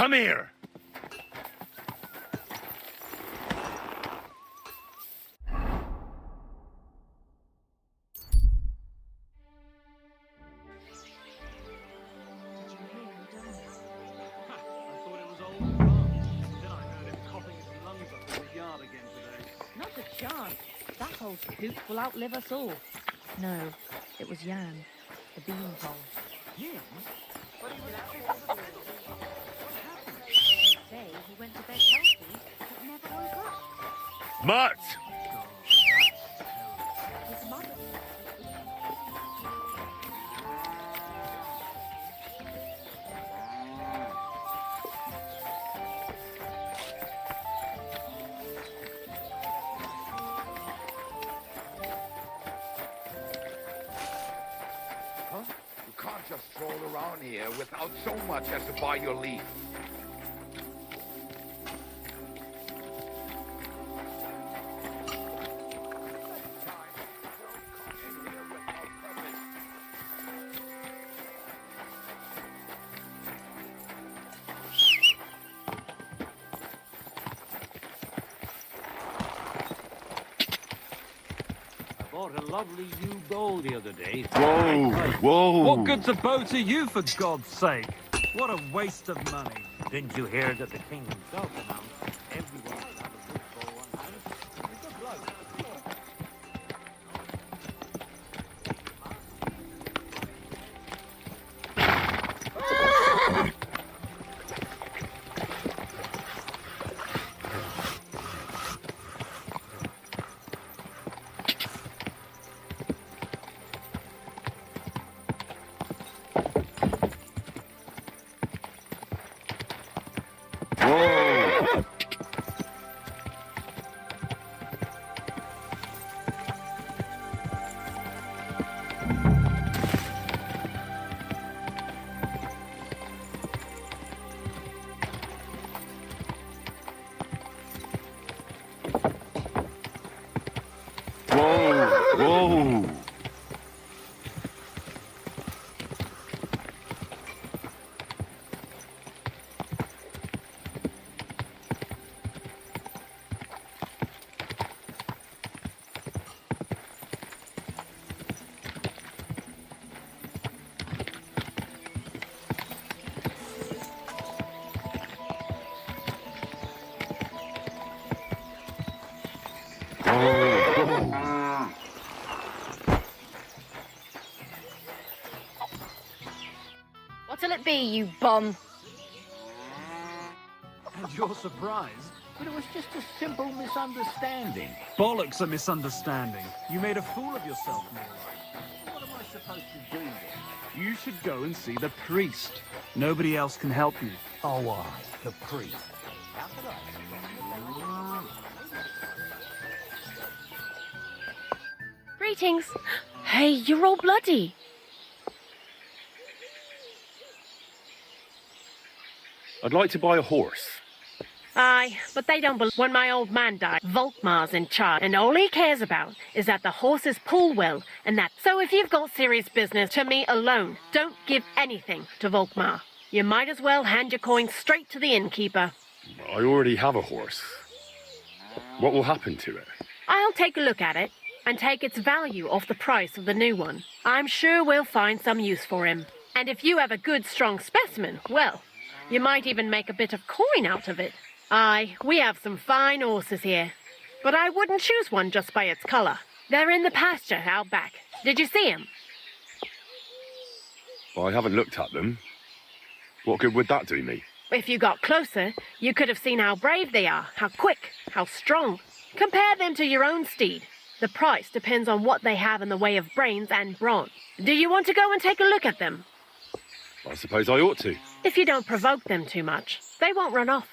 Come here. Not a chance. That old coot will outlive us all. No, it was Jan, the beanpole. Jan? Say he went to bed healthy, but never woke up. Mutt! His mother... You can't just stroll around here without so much as to buy your leave. Bought a lovely new bowl the other day. Whoa, whoa. What good's a bow to you, for God's sake? What a waste of money. Didn't you hear that the king himself announced everyone should have a good bow on hand? He's a good bloke. Whoa! What'll it be, you bum? And you're surprised? But it was just a simple misunderstanding. Bollocks a misunderstanding. You made a fool of yourself, more like. What am I supposed to do then? You should go and see the priest. Nobody else can help you. Oh, the priest. How could I? Greetings. Hey, you're all bloody. I'd like to buy a horse. Aye, but they don't believe. When my old man died, Volkmar's in charge, and all he cares about is that the horses pull well, and that. So if you've got serious business to me alone, don't give anything to Volkmar. You might as well hand your coin straight to the innkeeper. I already have a horse. What will happen to it? I'll take a look at it and take its value off the price of the new one. I'm sure we'll find some use for him. And if you have a good, strong specimen, well, you might even make a bit of coin out of it. Aye, we have some fine horses here. But I wouldn't choose one just by its colour. They're in the pasture out back. Did you see 'em? Well, I haven't looked at them. What good would that do me? If you got closer, you could have seen how brave they are, how quick, how strong. Compare them to your own steed. The price depends on what they have in the way of brains and brawn. Do you want to go and take a look at them? I suppose I ought to. If you don't provoke them too much, they won't run off.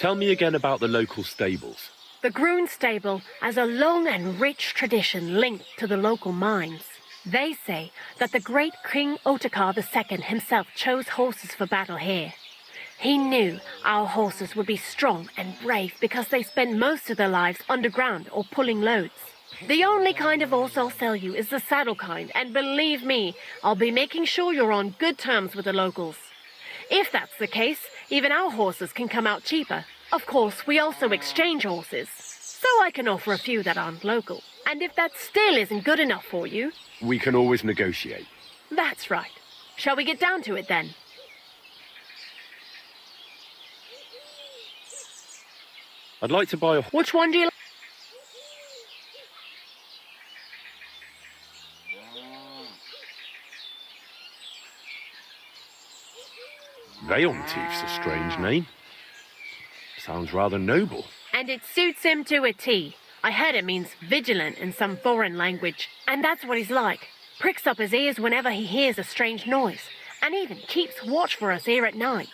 Tell me again about the local stables. The Groen stable has a long and rich tradition linked to the local mines. They say that the great King Otakar II himself chose horses for battle here. He knew our horses would be strong and brave because they spend most of their lives underground or pulling loads. The only kind of horse I'll sell you is the saddle kind, and believe me, I'll be making sure you're on good terms with the locals. If that's the case, even our horses can come out cheaper. Of course, we also exchange horses, so I can offer a few that aren't local. And if that still isn't good enough for you... We can always negotiate. That's right. Shall we get down to it then? I'd like to buy a... Which one do you like? Veilntief's a strange name. Sounds rather noble. And it suits him to a T. I heard it means vigilant in some foreign language. And that's what he's like. Pricks up his ears whenever he hears a strange noise. And even keeps watch for us here at night.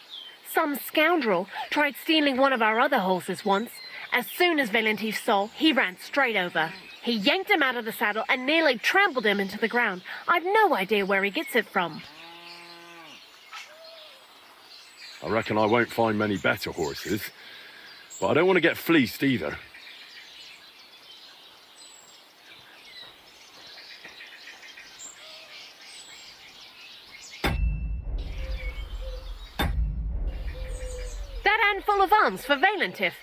Some scoundrel tried stealing one of our other horses once. As soon as Veilntief saw, he ran straight over. He yanked him out of the saddle and nearly trampled him into the ground. I've no idea where he gets it from. I reckon I won't find many better horses, but I don't want to get fleeced either. That handful of arms for Veilntief.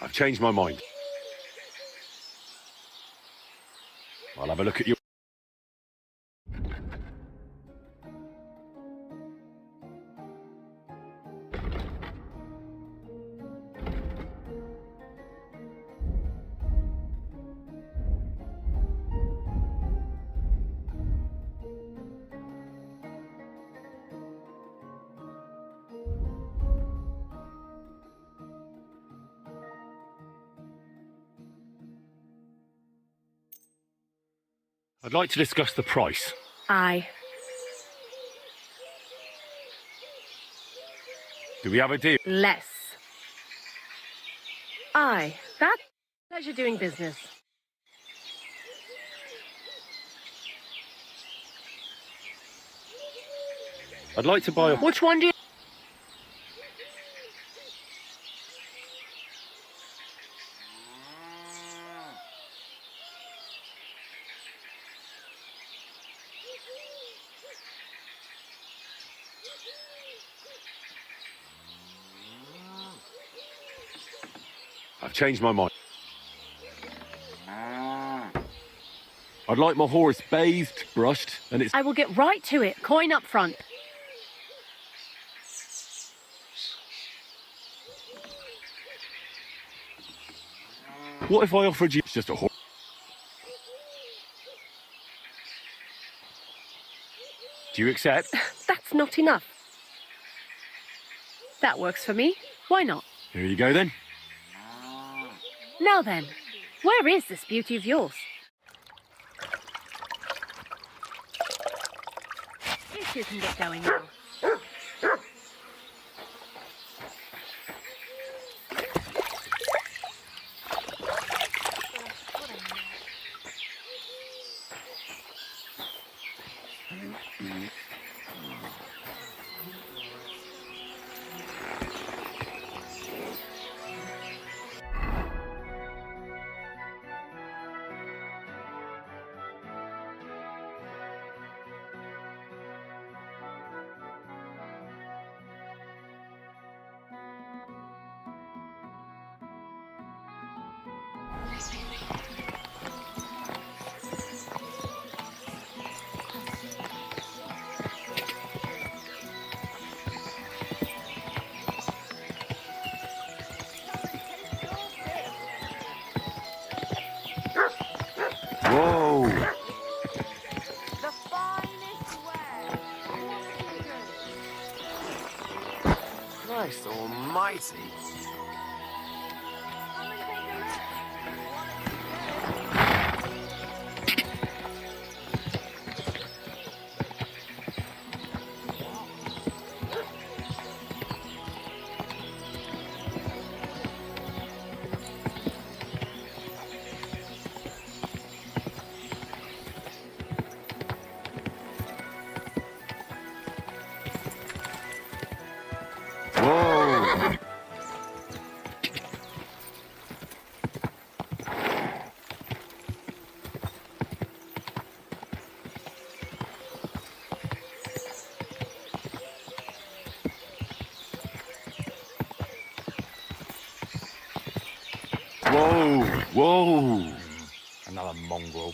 I've changed my mind. I'll have a look at you. I'd like to discuss the price. Aye. Do we have a deal? Less. Aye. That pleasure doing business. I'd like to buy a... Which one do you... I've changed my mind. I'd like my horse bathed, brushed, and it's... I will get right to it. Coin up front. What if I offered you just a horse? Do you accept? That's not enough. That works for me. Why not? Here you go then. Now then, where is this beauty of yours? If you can get going now. Whoa! The finest way. Christ almighty. Come and take a look. Whoa! Another mongrel.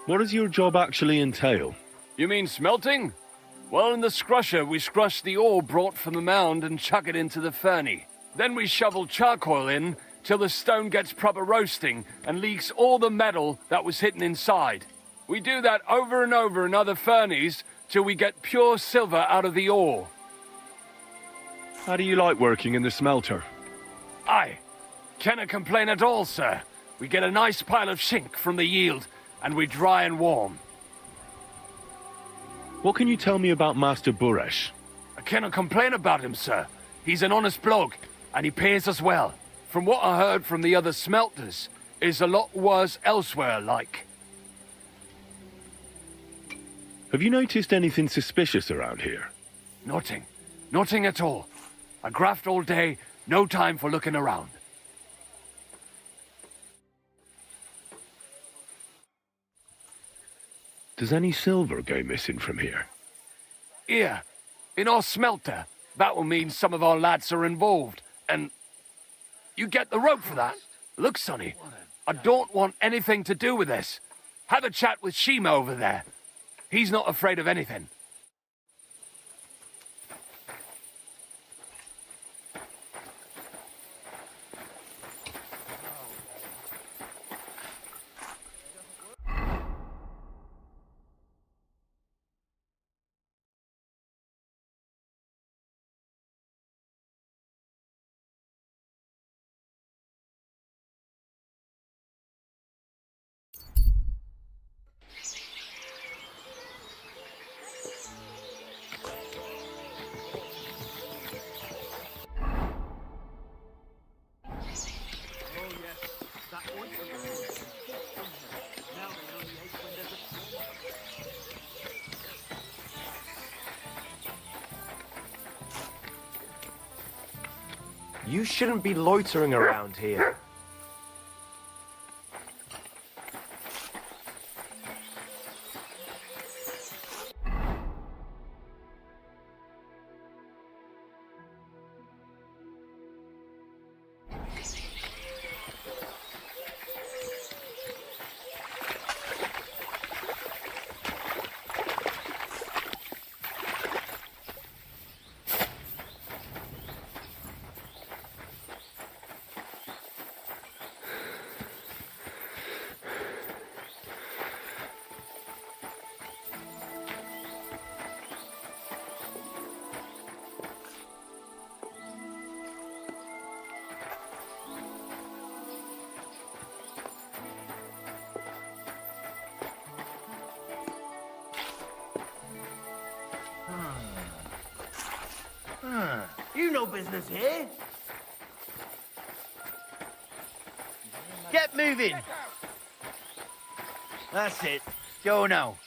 What does your job actually entail? You mean smelting? Well, in the scrusher, we scrush the ore brought from the mound and chuck it into the furnace. Then we shovel charcoal in till the stone gets proper roasting and leaks all the metal that was hidden inside. We do that over and over in other furnaces till we get pure silver out of the ore. How do you like working in the smelter? Aye, cannot complain at all, sir. We get a nice pile of shink from the yield, and we dry and warm. What can you tell me about Master Buresh? I cannot complain about him, sir. He's an honest bloke, and he pays us well. From what I heard from the other smelters, is a lot worse elsewhere like. Have you noticed anything suspicious around here? Nothing. Nothing at all. I graft all day, no time for looking around. Does any silver go missing from here? Here, in our smelter. That will mean some of our lads are involved, and you get the rope for that. Look, Sonny, I don't want anything to do with this. Have a chat with Shima over there. He's not afraid of anything. You shouldn't be loitering around here. You no business here. Get moving. That's it. Go now.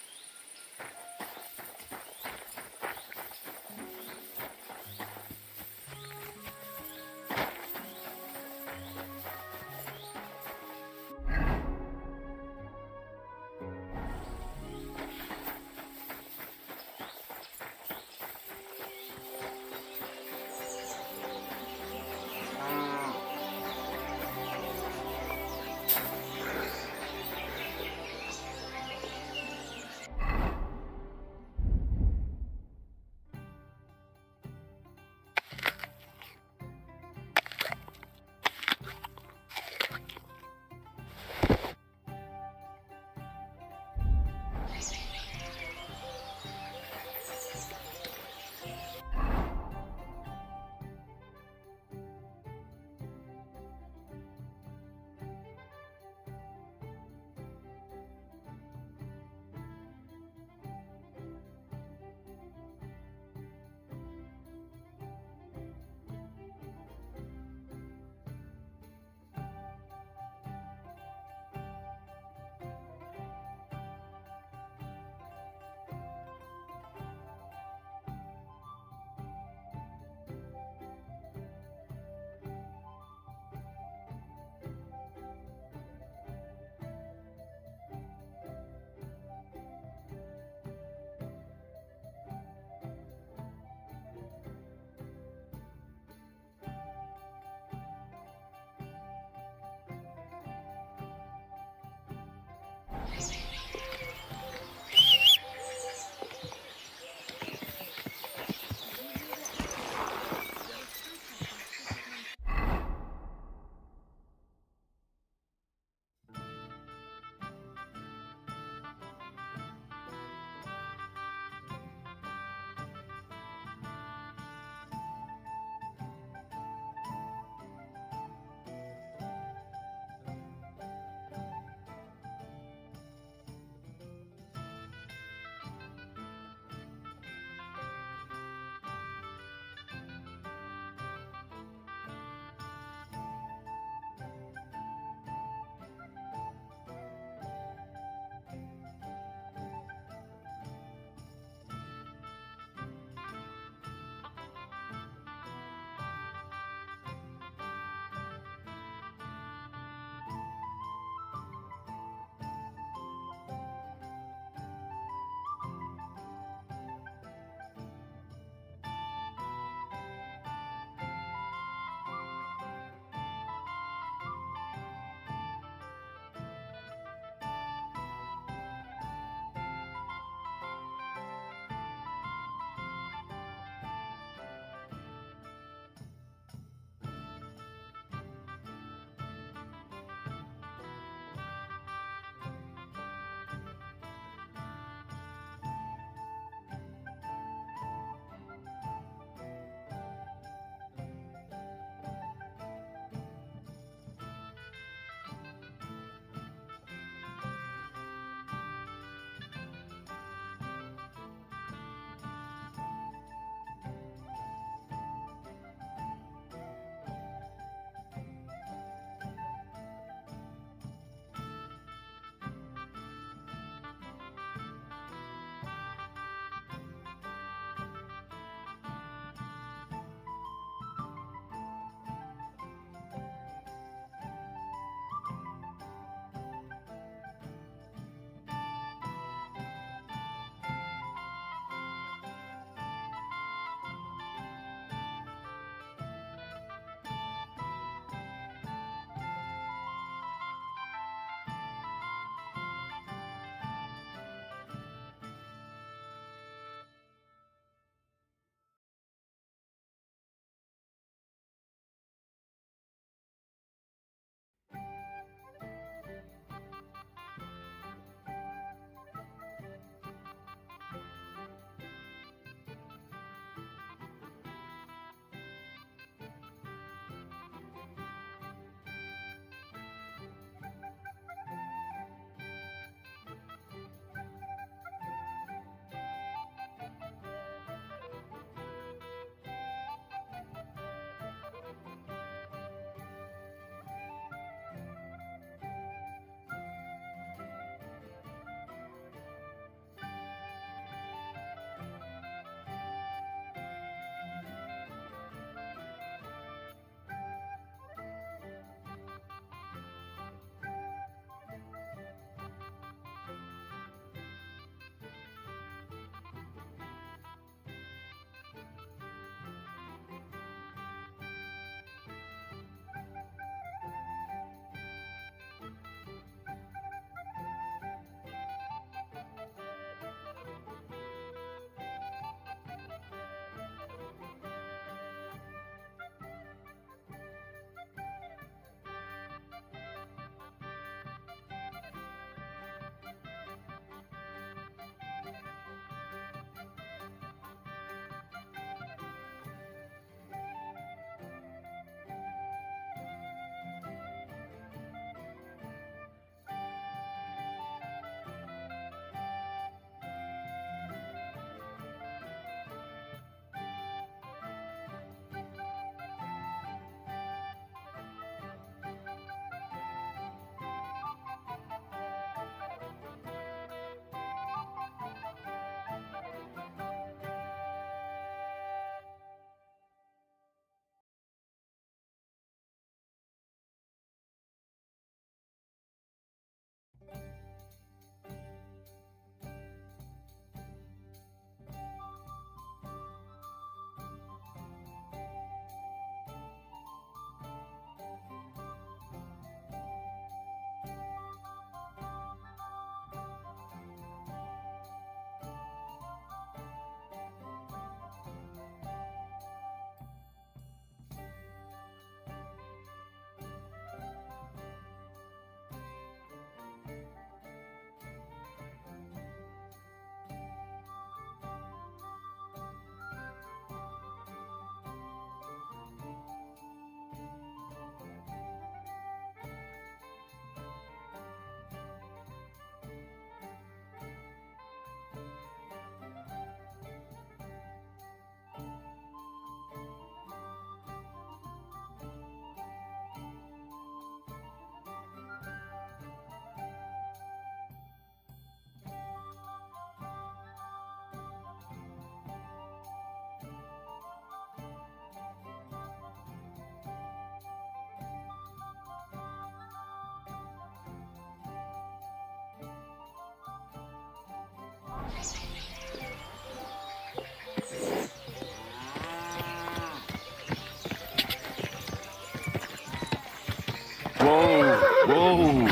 Whoa!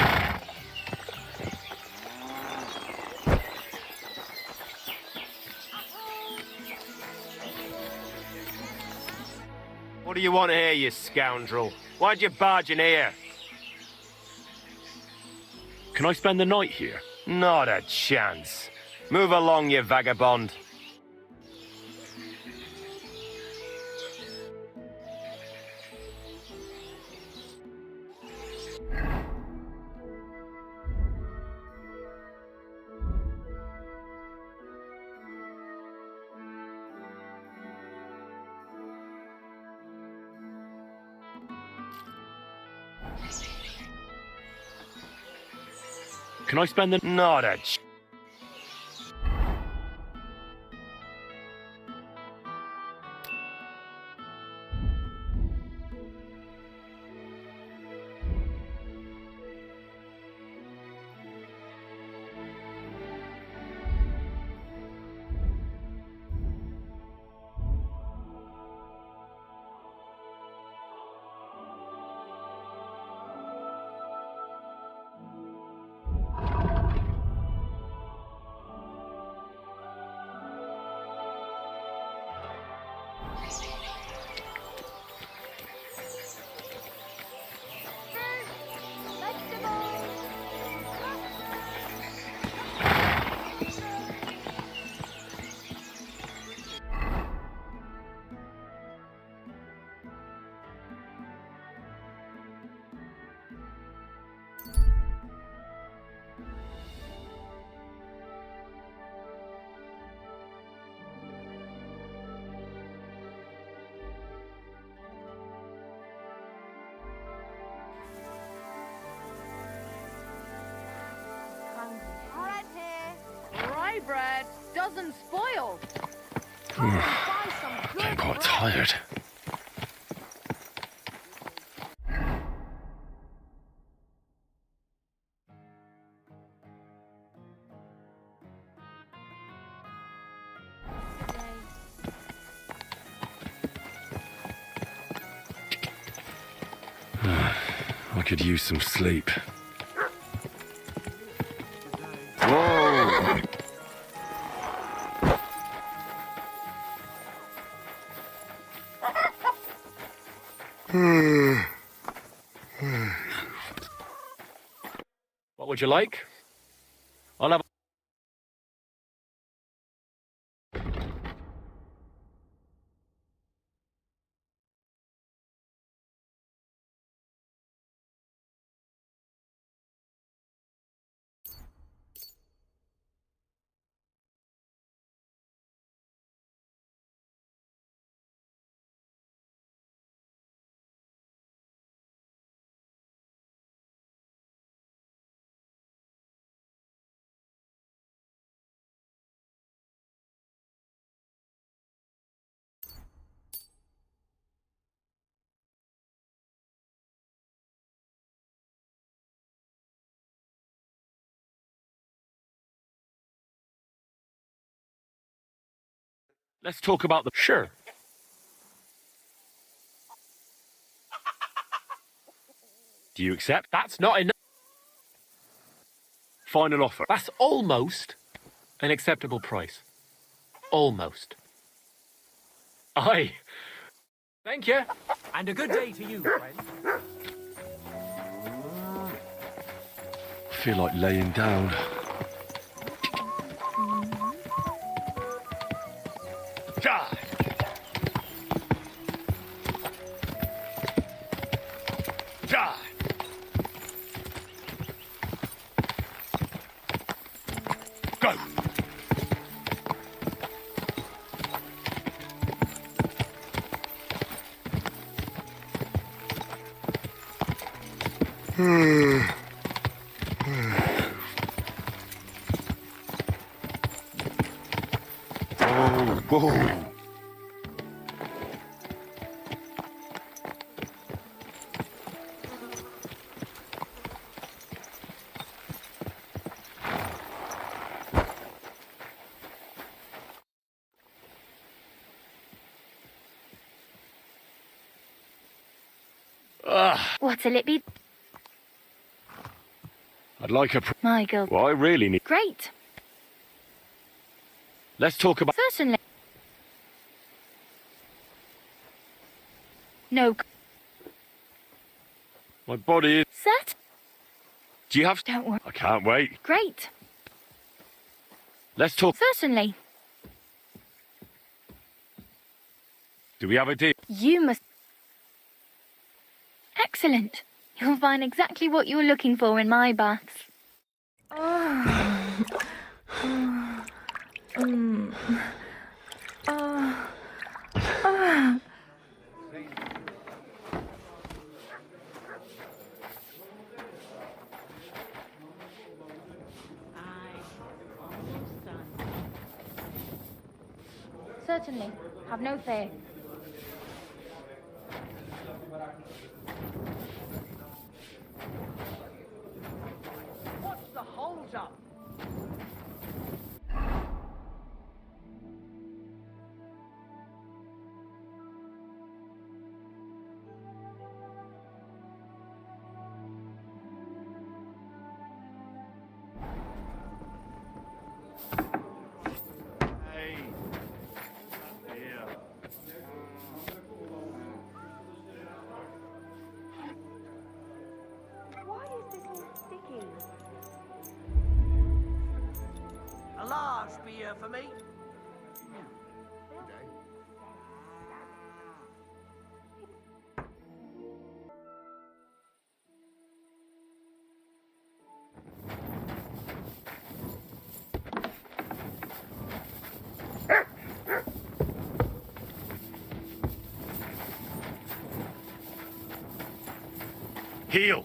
What do you want here, you scoundrel? Why'd you barge in here? Can I spend the night here? Not a chance. Move along, you vagabond. Can I spend the... Not a Rye bread doesn't spoil. Getting quite tired. I could use some sleep. Whoa! What would you like? I'll have... Let's talk about the... Sure. Do you accept? That's not enough. Final offer. That's almost an acceptable price. Almost. Aye. Thank you. And a good day to you, friend. I feel like laying down. Die. Die. Go. Whoa. What'll it be? I'd like a... Michael. Well, I really need... Great. Let's talk about... Certainly. No. My body is... Set? Do you have... Don't worry. I can't wait. Great. Let's talk... Certainly. Do we have a deal? You must... Excellent. You'll find exactly what you're looking for in my baths. Certainly. Have no fear. What's the hold up? Why is this all sticky? A large beer for me. Heel.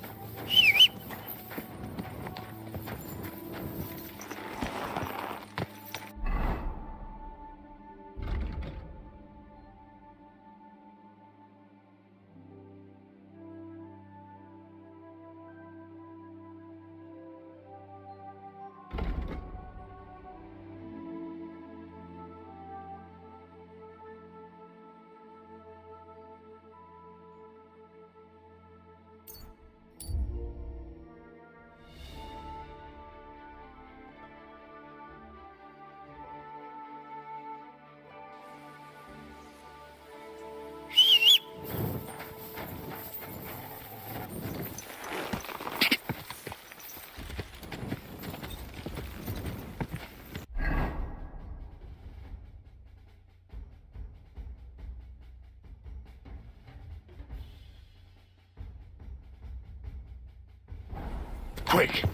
Quick!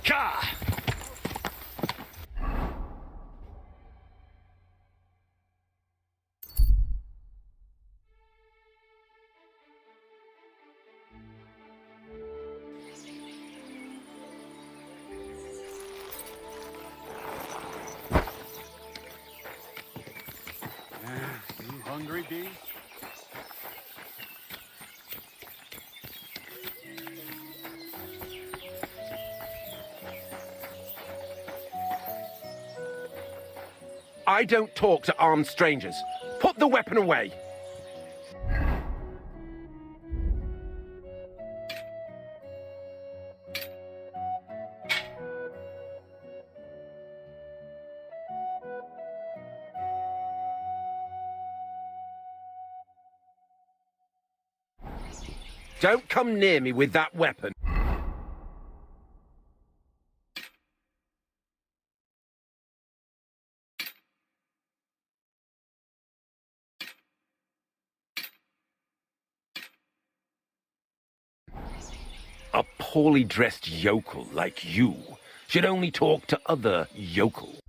Ka! You hungry, Dee? I don't talk to armed strangers. Put the weapon away. Don't come near me with that weapon. A poorly dressed yokel like you should only talk to other yokels.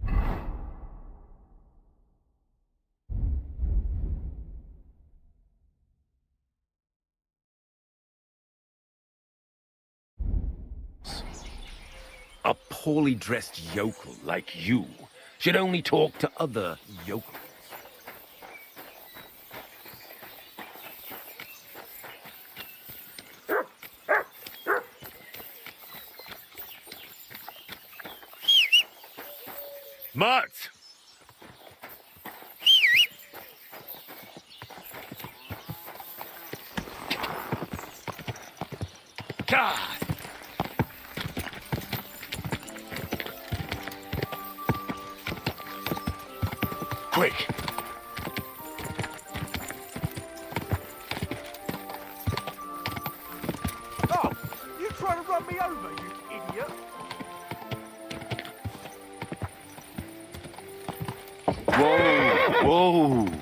A poorly dressed yokel like you should only talk to other yokels. Mutt! God! Quick! Oh, you trying to run me over, you idiot? Whoa! Whoa!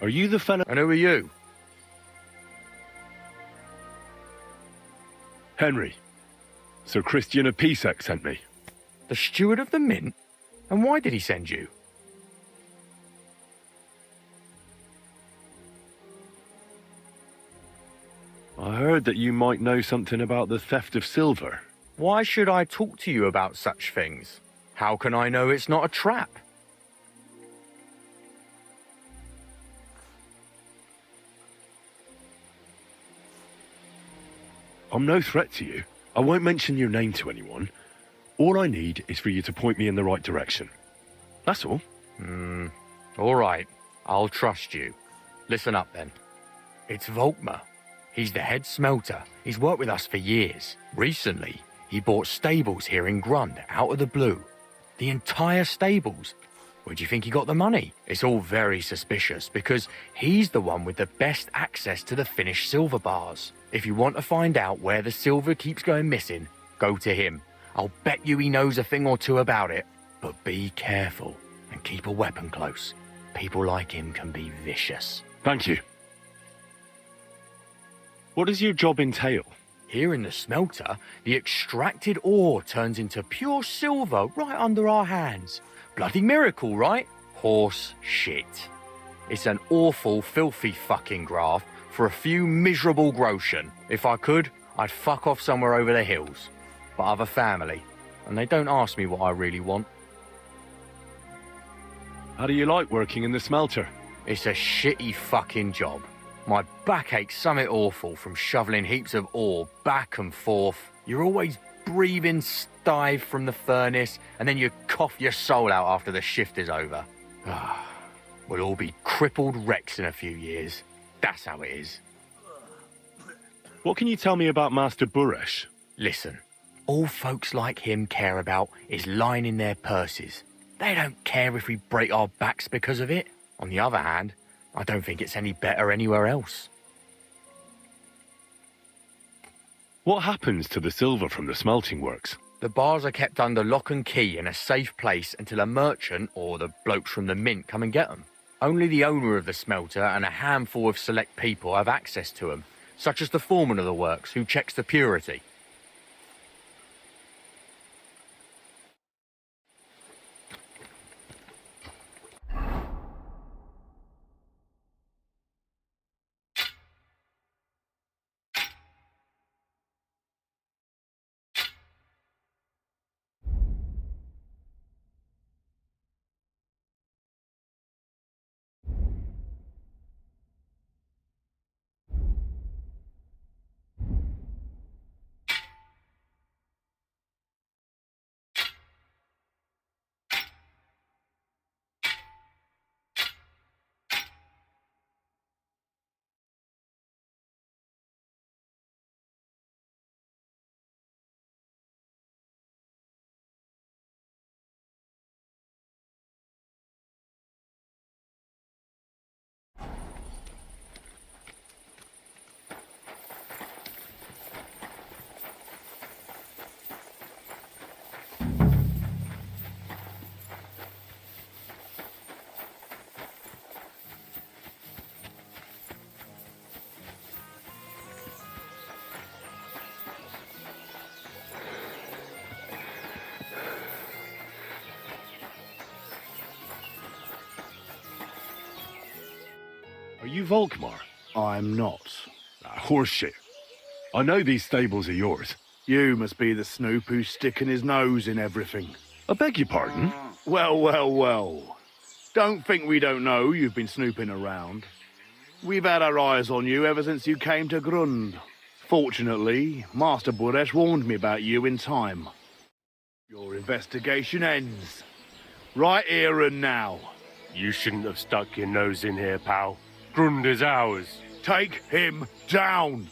Are you the fella? And who are you? Henry. Sir Christian of Pisek sent me. The steward of the mint? And why did he send you? I heard that you might know something about the theft of silver. Why should I talk to you about such things? How can I know it's not a trap? I'm no threat to you. I won't mention your name to anyone. All I need is for you to point me in the right direction. That's all. All right. I'll trust you. Listen up, then. It's Volkmar. He's the head smelter. He's worked with us for years. Recently, he bought stables here in Grund out of the blue. The entire stables. Where do you think he got the money? It's all very suspicious because he's the one with the best access to the finished silver bars. If you want to find out where the silver keeps going missing, go to him. I'll bet you he knows a thing or two about it. But be careful and keep a weapon close. People like him can be vicious. Thank you. What does your job entail? Here in the smelter, the extracted ore turns into pure silver right under our hands. Bloody miracle, right? Horse shit. It's an awful, filthy fucking graft for a few miserable Groşen. If I could, I'd fuck off somewhere over the hills. But I've a family, and they don't ask me what I really want. How do you like working in the smelter? It's a shitty fucking job. My back aches something awful from shoveling heaps of ore back and forth. You're always breathing stive from the furnace, and then you cough your soul out after the shift is over. We'll all be crippled wrecks in a few years. That's how it is. What can you tell me about Master Buresh? Listen, all folks like him care about is lining their purses. They don't care if we break our backs because of it. On the other hand, I don't think it's any better anywhere else. What happens to the silver from the smelting works? The bars are kept under lock and key in a safe place until a merchant or the blokes from the mint come and get them. Only the owner of the smelter and a handful of select people have access to them, such as the foreman of the works who checks the purity. Are you Volkmar? I'm not. Horseshit. I know these stables are yours. You must be the snoop who's sticking his nose in everything. I beg your pardon? Well, well, well. Don't think we don't know you've been snooping around. We've had our eyes on you ever since you came to Grund. Fortunately, Master Buresh warned me about you in time. Your investigation ends. Right here and now. You shouldn't have stuck your nose in here, pal. Grund is ours. Take him down!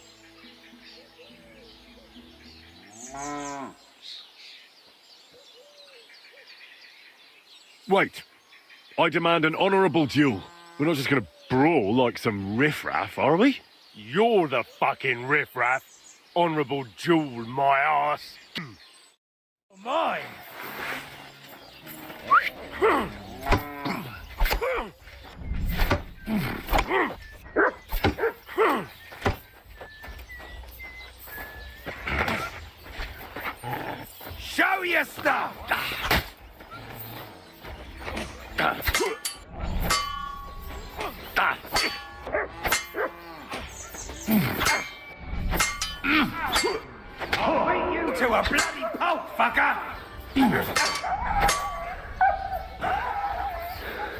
Wait. I demand an honourable duel. We're not just gonna brawl like some riffraff, are we? You're the fucking riffraff. Honourable duel, my ass. Mine! Show your stuff! I'll beat you to a bloody pulp, fucker!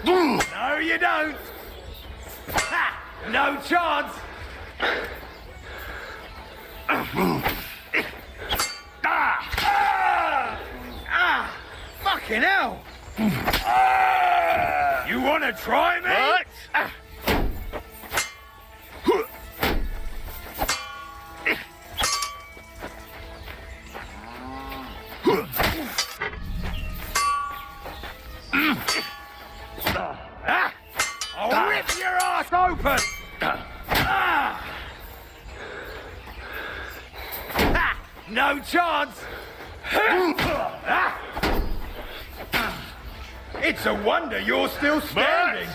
No, you don't! Ha! No chance! Fucking hell! You wanna try me? What? I'll rip your ass open! No chance! It's a wonder you're still standing!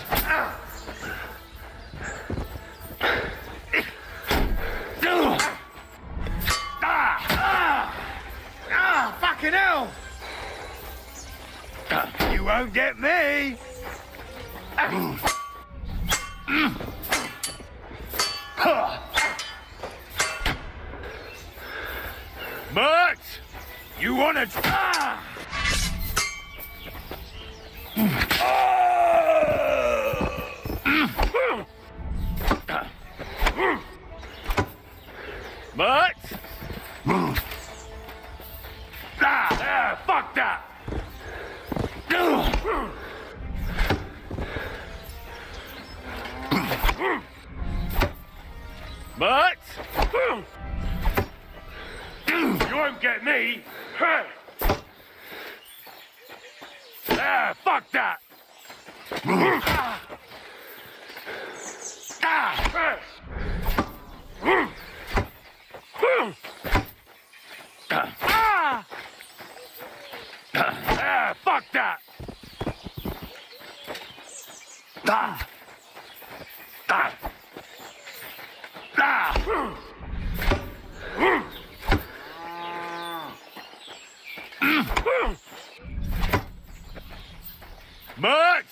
Fucking hell! You won't get me! Matt! You wanna... Matt! Fuck that! Matt! You won't get me! Fuck that! Fuck that! Matt! Matt!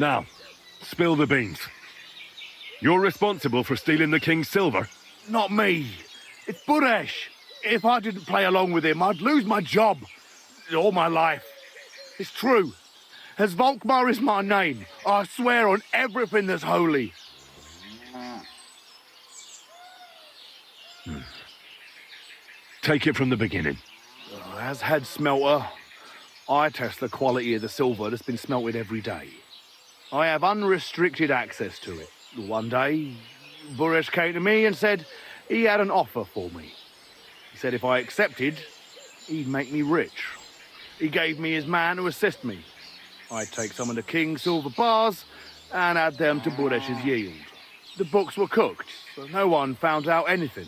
Now, spill the beans. You're responsible for stealing the king's silver? Not me. It's Buresh. If I didn't play along with him, I'd lose my job. All my life. It's true. As Volkmar is my name, I swear on everything that's holy. Take it from the beginning. As head smelter, I test the quality of the silver that's been smelted every day. I have unrestricted access to it. One day, Buresh came to me and said he had an offer for me. He said if I accepted, he'd make me rich. He gave me his man to assist me. I'd take some of the king's silver bars and add them to Buresh's yield. The books were cooked, so no one found out anything.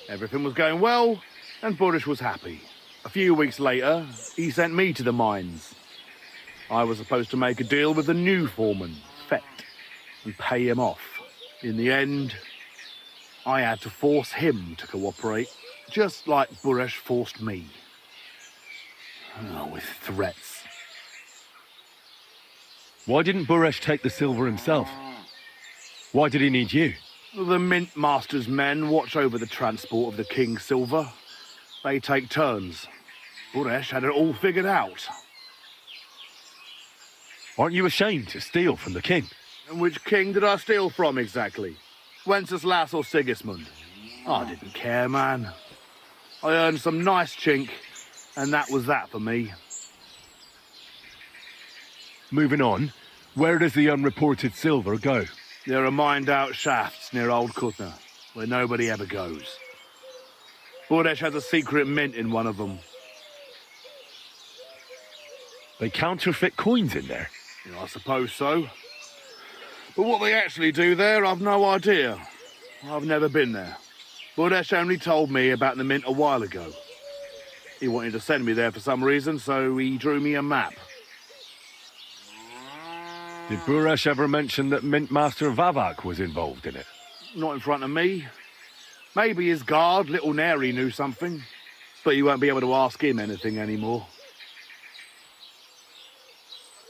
Everything was going well, and Buresh was happy. A few weeks later, he sent me to the mines. I was supposed to make a deal with the new foreman, Fet, and pay him off. In the end, I had to force him to cooperate, just like Buresh forced me. Oh, with threats. Why didn't Buresh take the silver himself? Why did he need you? The Mint Master's men watch over the transport of the king's silver. They take turns. Buresh had it all figured out. Aren't you ashamed to steal from the king? And which king did I steal from exactly? Wenceslas or Sigismund? I didn't care, man. I earned some nice chink, and that was that for me. Moving on, where does the unreported silver go? There are mined-out shafts near Old Kutna, where nobody ever goes. Buresh has a secret mint in one of them. They counterfeit coins in there? Yeah, I suppose so. But what they actually do there, I've no idea. I've never been there. Buresh only told me about the mint a while ago. He wanted to send me there for some reason, so he drew me a map. Did Buresh ever mention that Mint Master Vavak was involved in it? Not in front of me. Maybe his guard, Little Neri, knew something. But you won't be able to ask him anything anymore.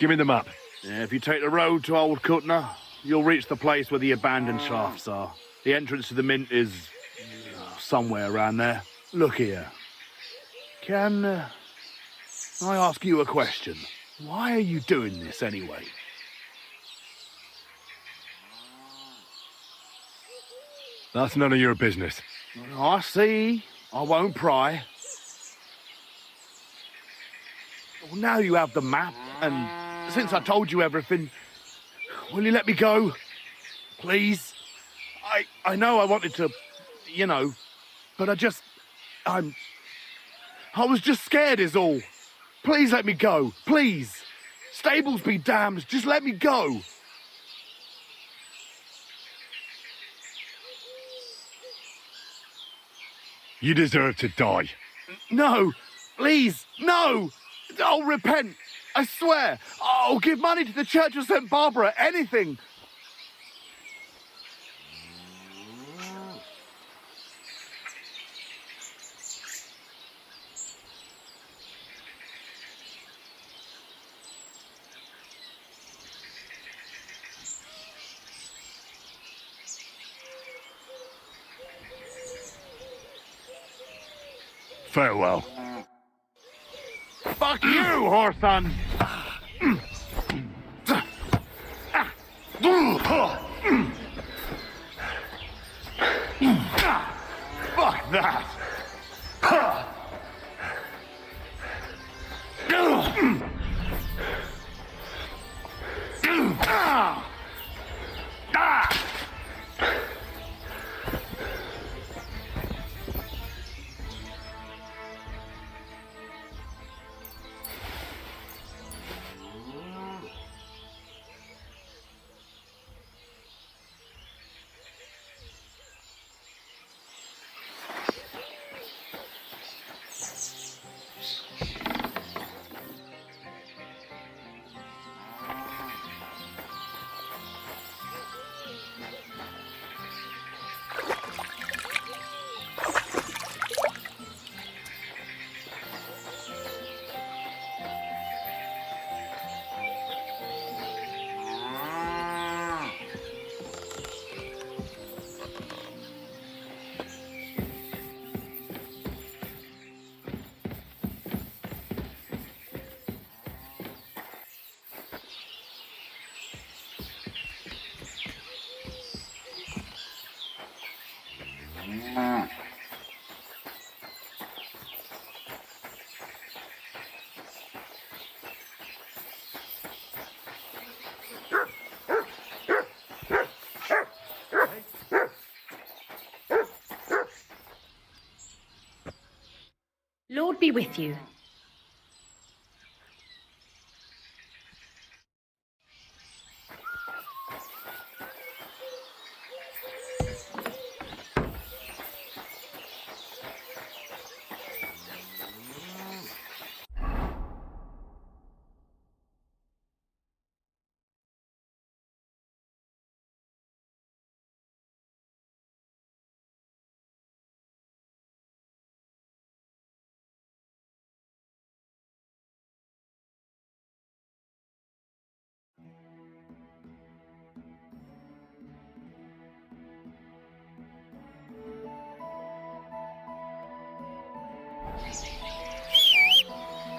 Give me the map. Yeah, if you take the road to Old Kutna, you'll reach the place where the abandoned shafts are. The entrance to the mint is somewhere around there. Look here. Can I ask you a question? Why are you doing this anyway? That's none of your business. I see. I won't pry. Well, now you have the map, and since I told you everything, will you let me go? Please? I know I wanted to, you know, but I was just scared is all. Please let me go. Please. Stables be damned. Just let me go. You deserve to die. No, please, no! I'll repent, I swear. I'll give money to the Church of St. Barbara, anything. Farewell. Fuck you, whoreson! Fuck that! Lord be with you.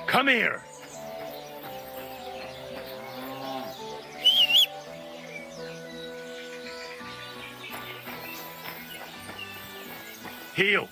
Come here! Heel!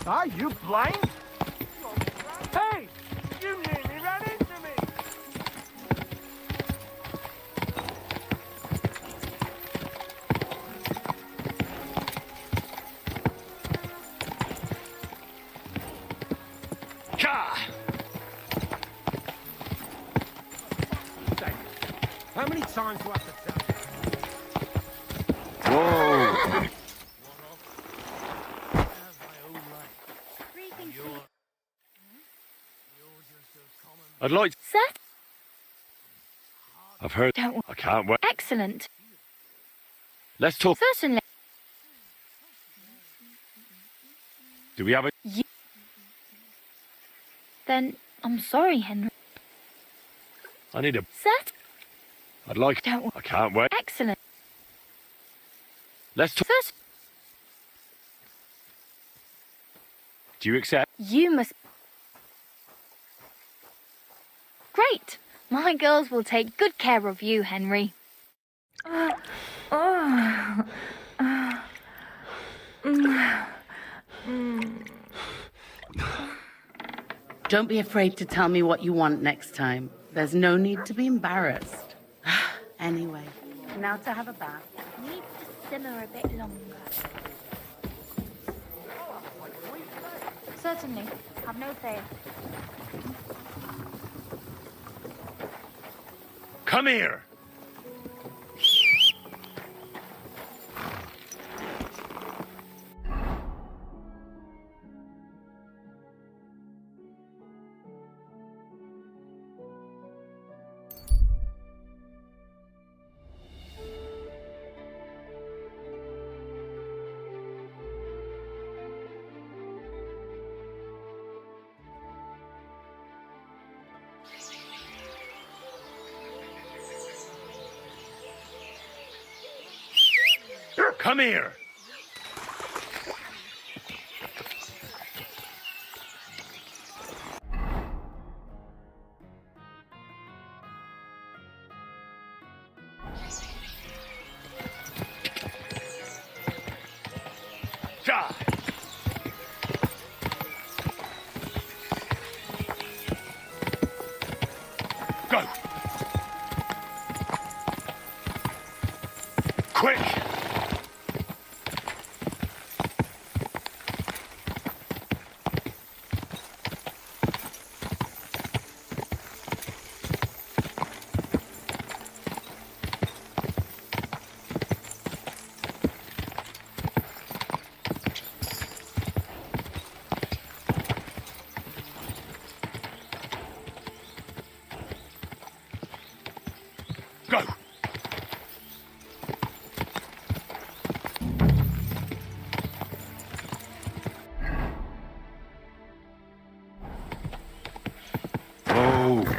Are you blind? Hey! You nearly ran into me! How many times do I have to tell you? Whoa! I'd like to... Sir? I've heard... Don't... I can't wait. Excellent. Let's talk... Certainly. Do we have a... Then, I'm sorry, Henry. I need a... Sir? I'd like... Don't... I can't wait. Excellent. Let's talk... Do you accept? You must... Great! My girls will take good care of you, Henry. Don't be afraid to tell me what you want next time. There's no need to be embarrassed. Anyway, now to have a bath. Needs to simmer a bit longer. Certainly. Have no fear. Come here! Come here! Ja! Go! Quick!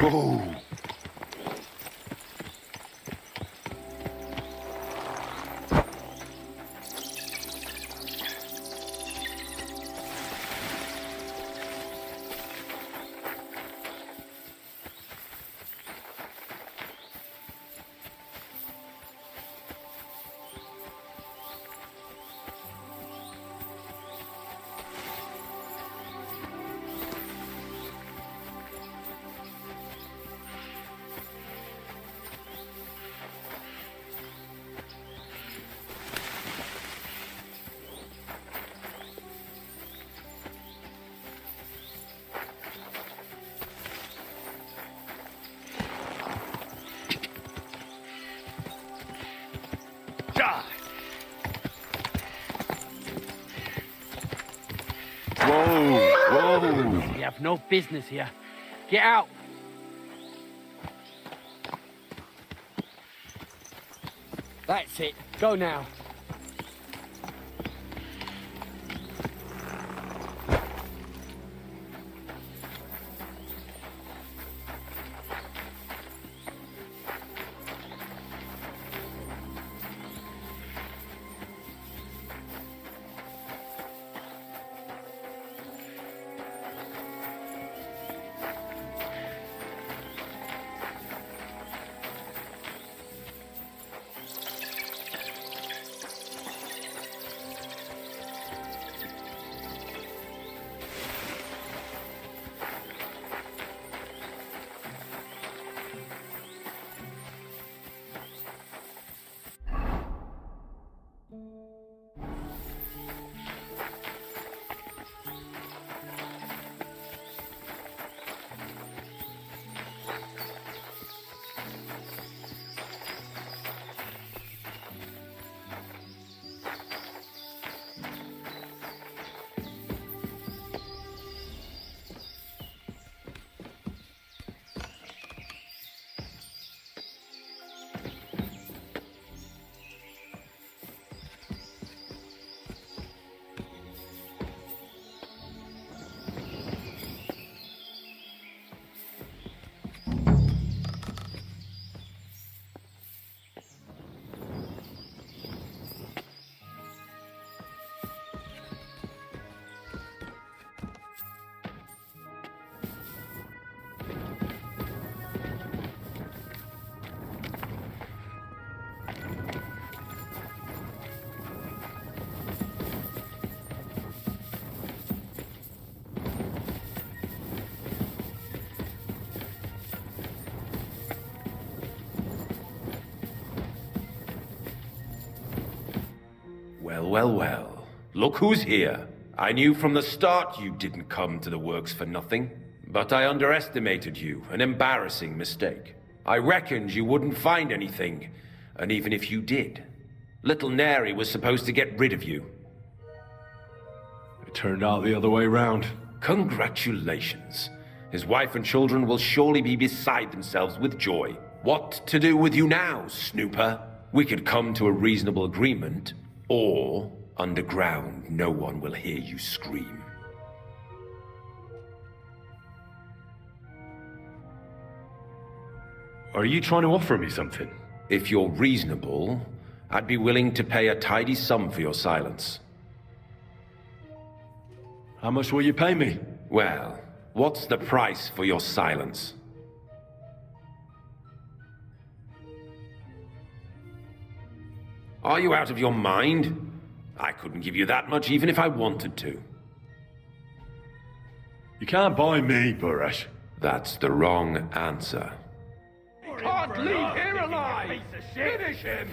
Whoa. You have no business here. Get out. That's it. Go now. Well. Look who's here. I knew from the start you didn't come to the works for nothing. But I underestimated you, an embarrassing mistake. I reckoned you wouldn't find anything, and even if you did, little Neri was supposed to get rid of you. It turned out the other way round. Congratulations. His wife and children will surely be beside themselves with joy. What to do with you now, snooper? We could come to a reasonable agreement, or underground no one will hear you scream. Are you trying to offer me something? If you're reasonable, I'd be willing to pay a tidy sum for your silence. How much will you pay me? Well, what's the price for your silence? Are you out of your mind? I couldn't give you that much even if I wanted to. You can't buy me, Buresh. That's the wrong answer. Can't leave here alive! Finish him!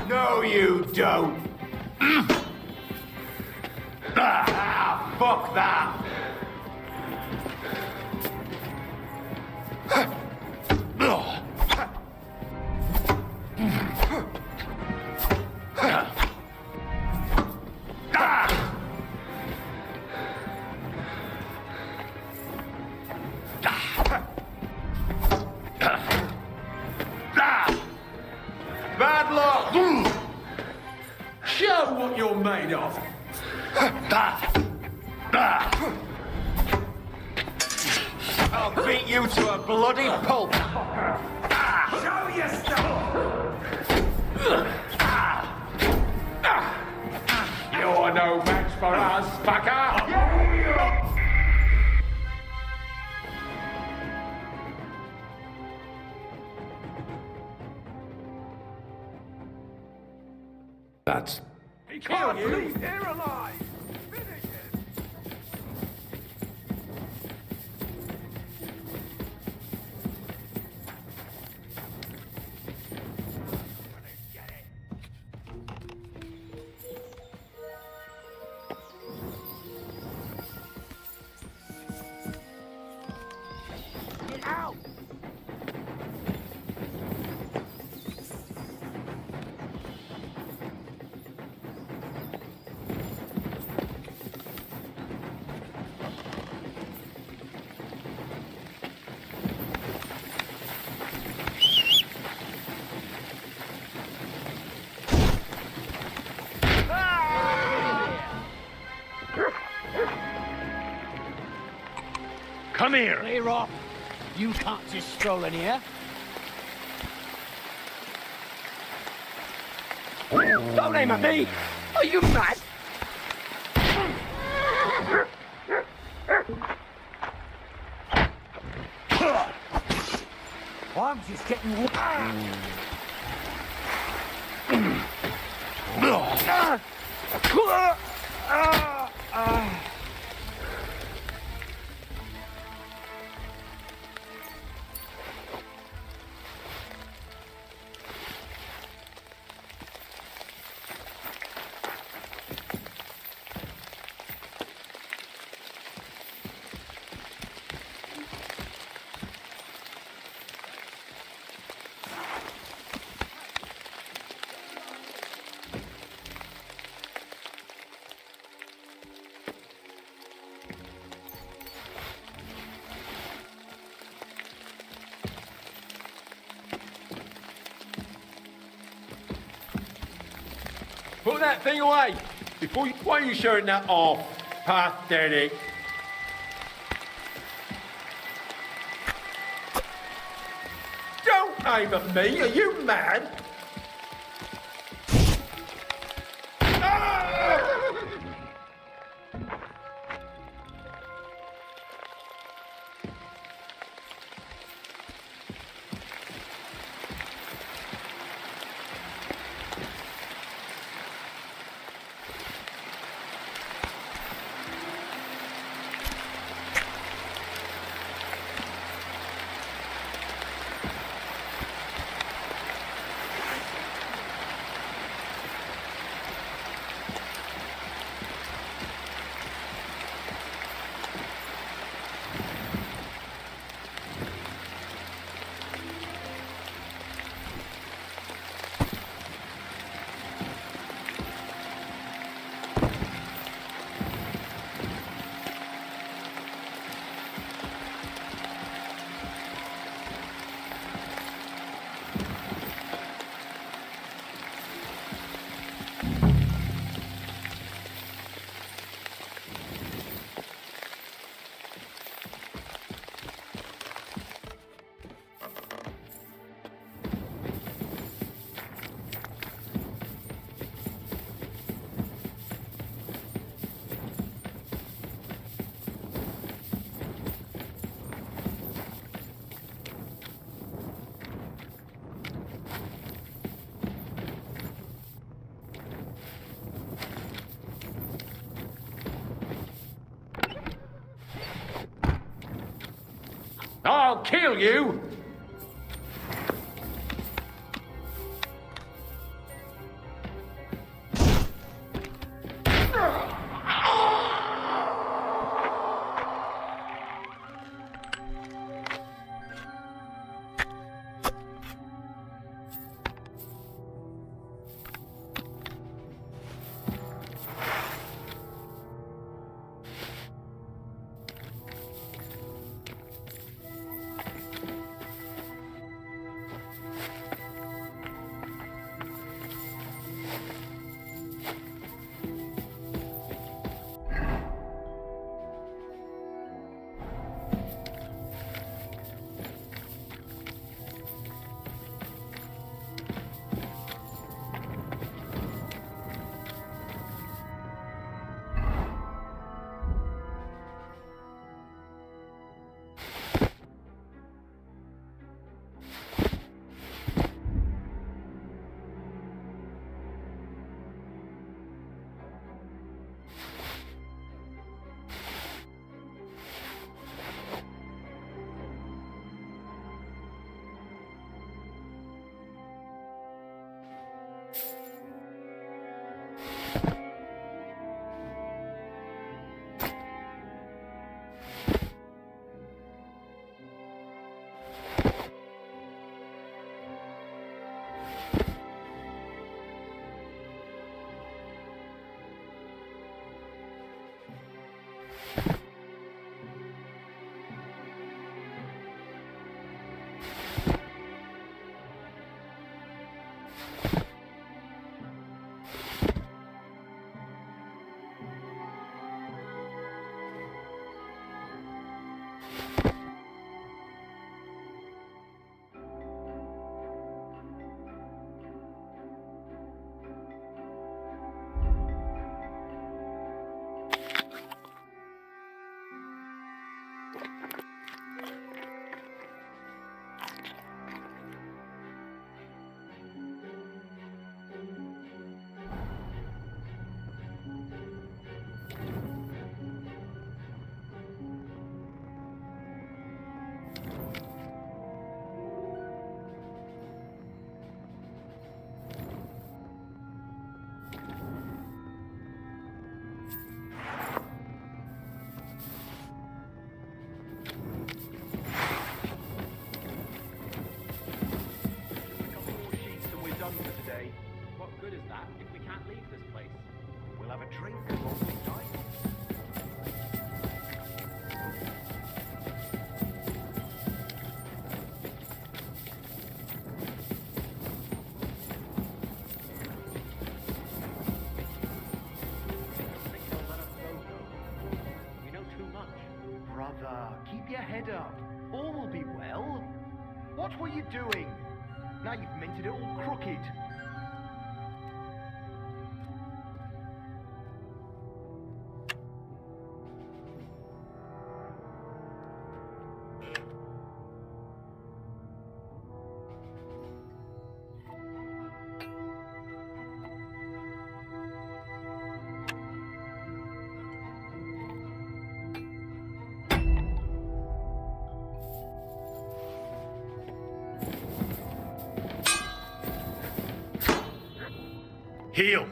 No, you don't! Fuck that! Bad luck! Show what you're made of! I'll beat you to a bloody pulp! Show yourself! You're no match for us, fucker! That's... He can't leave here alive! Finish him! Get out! Come here. Clear off. You can't just stroll in here. Don't aim at me! Are you mad? I'm just getting... Put that thing away! Why are you showing that off? Pathetic. Don't aim at me, are you mad? I'll kill you! What good is that if we can't leave this place? We'll have a drink while we dine. We know too much. Brother, keep your head up. All will be well. What were you doing? Now you've minted it all crooked. Heal!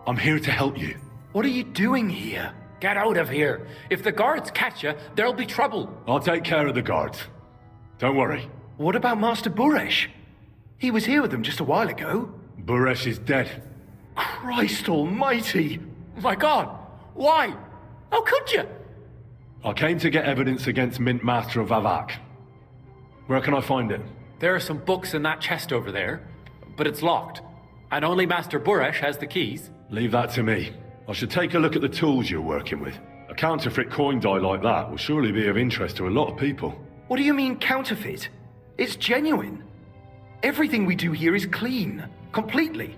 I'm here to help you. What are you doing here? Get out of here. If the guards catch you, there'll be trouble. I'll take care of the guards. Don't worry. What about Master Buresh? He was here with them just a while ago. Buresh is dead. Christ almighty! My God! Why? How could you? I came to get evidence against Mint Master of Avak. Where can I find it? There are some books in that chest over there, but it's locked. And only Master Buresh has the keys. Leave that to me. I should take a look at the tools you're working with. A counterfeit coin die like that will surely be of interest to a lot of people. What do you mean counterfeit? It's genuine. Everything we do here is clean. Completely.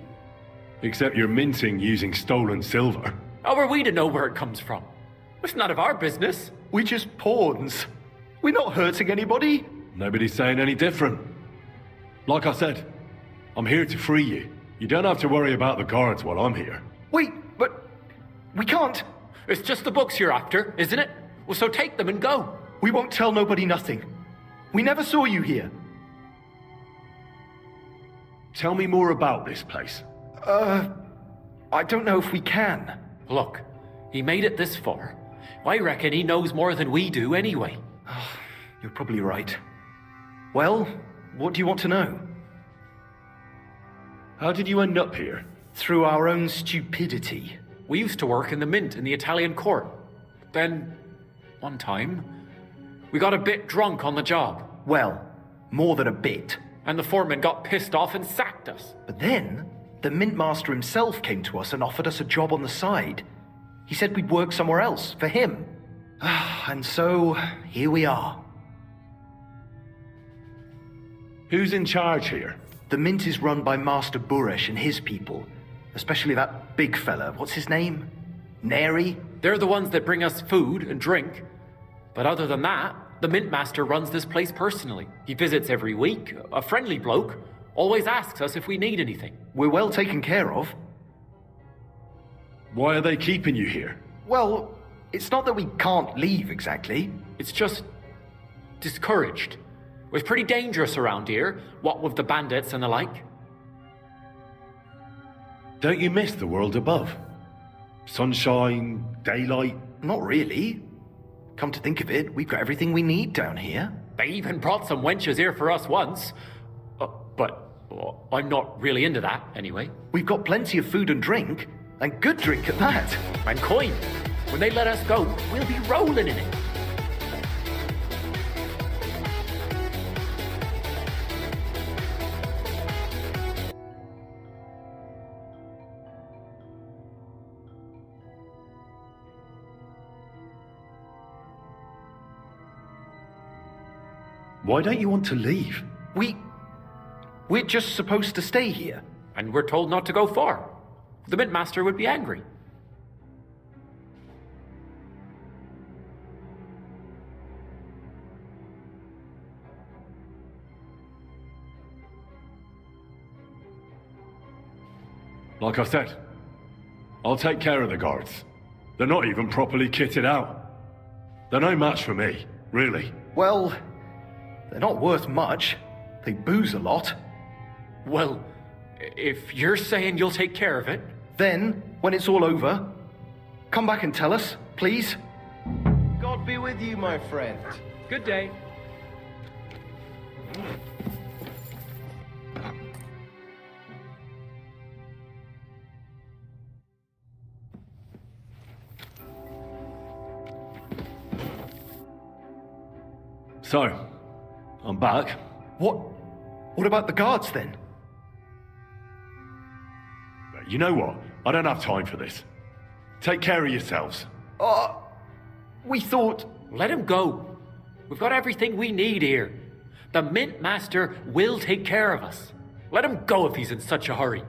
Except you're minting using stolen silver. How are we to know where it comes from? It's none of our business. We're just pawns. We're not hurting anybody. Nobody's saying any different. Like I said, I'm here to free you. You don't have to worry about the guards while I'm here. Wait, but we can't. It's just the books you're after, isn't it? Well, so take them and go. We won't tell nobody nothing. We never saw you here. Tell me more about this place. I don't know if we can. Look, he made it this far. I reckon he knows more than we do anyway. You're probably right. Well, what do you want to know? How did you end up here? Through our own stupidity. We used to work in the mint in the Italian court. Then, one time, we got a bit drunk on the job. Well, more than a bit. And the foreman got pissed off and sacked us. But then, the mint master himself came to us and offered us a job on the side. He said we'd work somewhere else, for him. And so, here we are. Who's in charge here? The mint is run by Master Buresh and his people. Especially that big fella. What's his name? Neri? They're the ones that bring us food and drink. But other than that, the mint master runs this place personally. He visits every week, a friendly bloke, always asks us if we need anything. We're well taken care of. Why are they keeping you here? Well, it's not that we can't leave exactly. It's just discouraged. It's pretty dangerous around here, what with the bandits and the like. Don't you miss the world above? Sunshine, daylight? Not really. Come to think of it, we've got everything we need down here. They even brought some wenches here for us once. But I'm not really into that, anyway. We've got plenty of food and drink, and good drink at that. And coin. When they let us go, we'll be rolling in it. Why don't you want to leave? We're just supposed to stay here. And we're told not to go far. The mint master would be angry. Like I said, I'll take care of the guards. They're not even properly kitted out. They're no match for me, really. Well, they're not worth much. They booze a lot. Well, if you're saying you'll take care of it... Then, when it's all over, come back and tell us, please. God be with you, my friend. Good day. So, I'm back. What about the guards then? You know what? I don't have time for this. Take care of yourselves. We thought... Let him go. We've got everything we need here. The mint master will take care of us. Let him go if he's in such a hurry.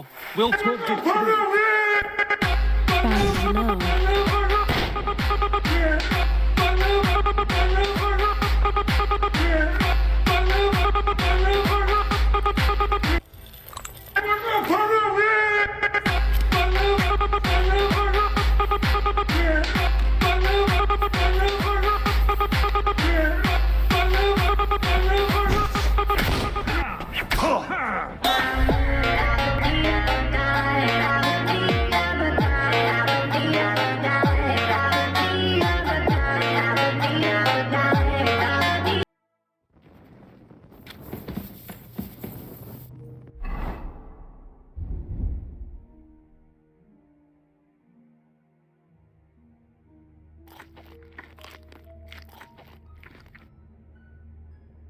now. We'll talk it through.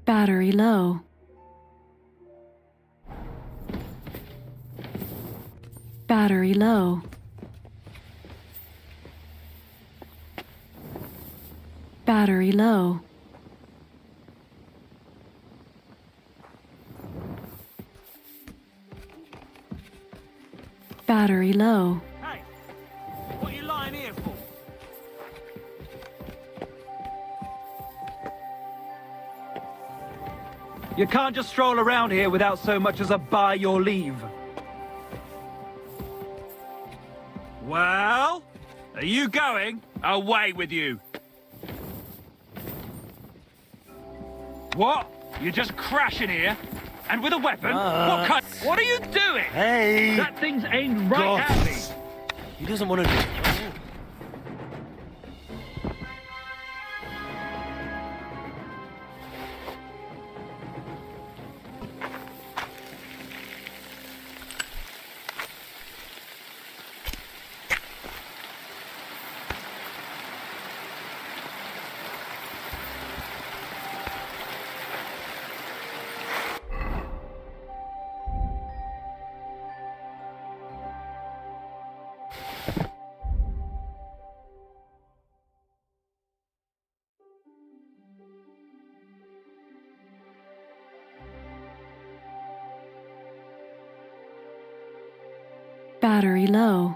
Battery low. Battery low. Battery low. Battery low. Hey, what are you lying here for? You can't just stroll around here without so much as a by your leave. Well, are you going? Away with you. What? You're just crashing here? And with a weapon? What are you doing? Hey! That thing's aimed right at me. He doesn't want to do it. Battery low.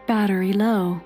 Battery low.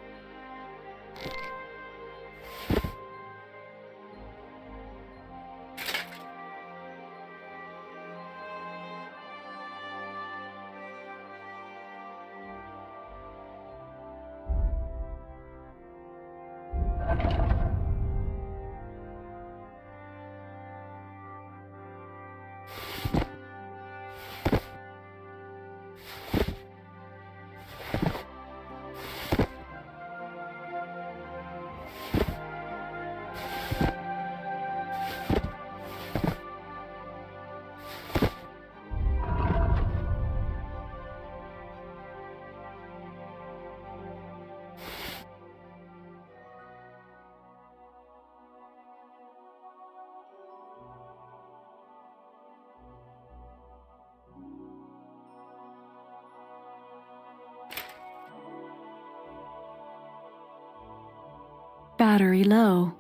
Battery low.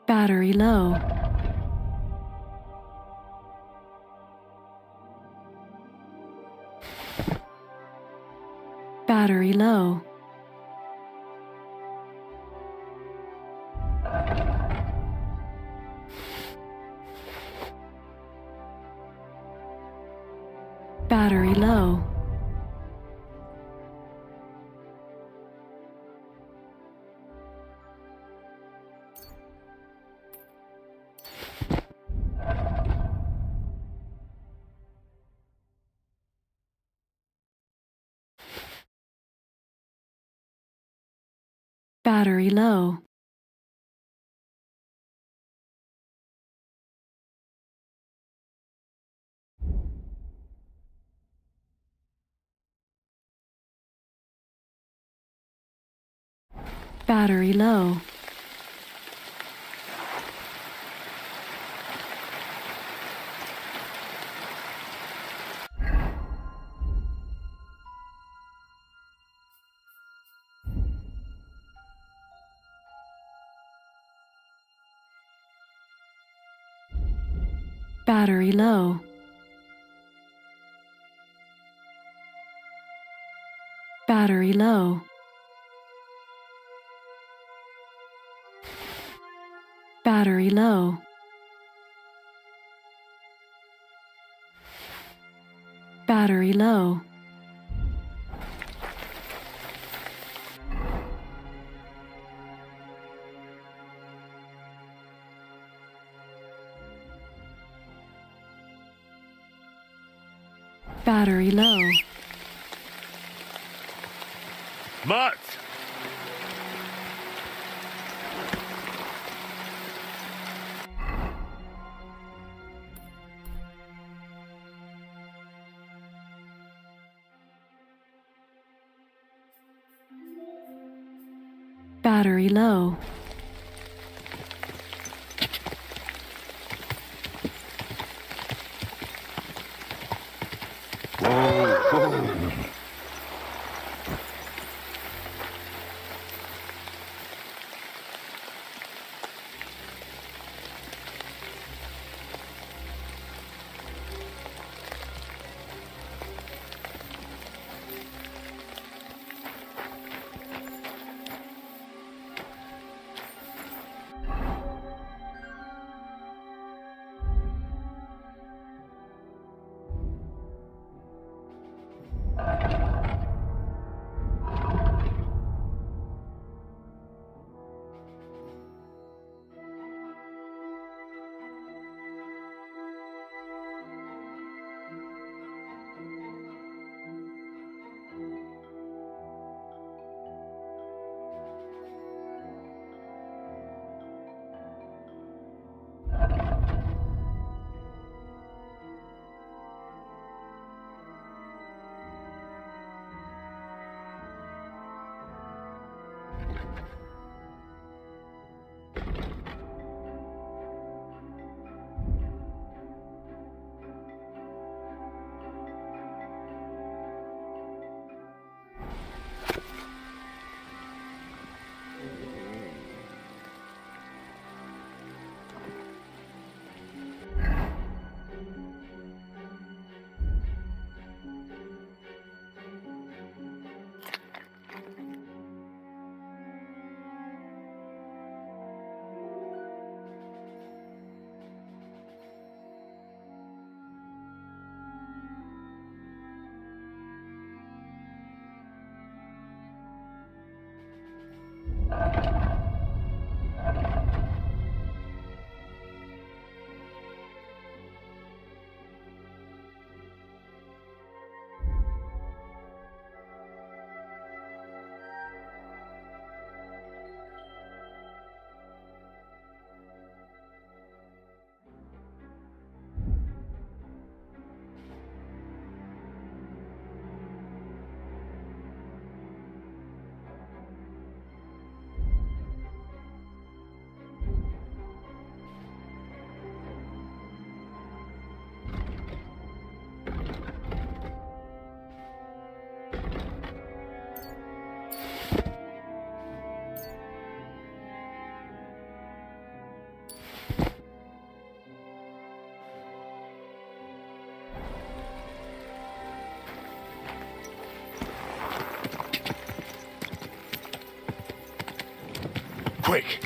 Battery low. Battery low. Battery low. Battery low. Battery low. Battery low. Battery low. Battery low. Battery low. Battery low. Matt! Battery low. Quick!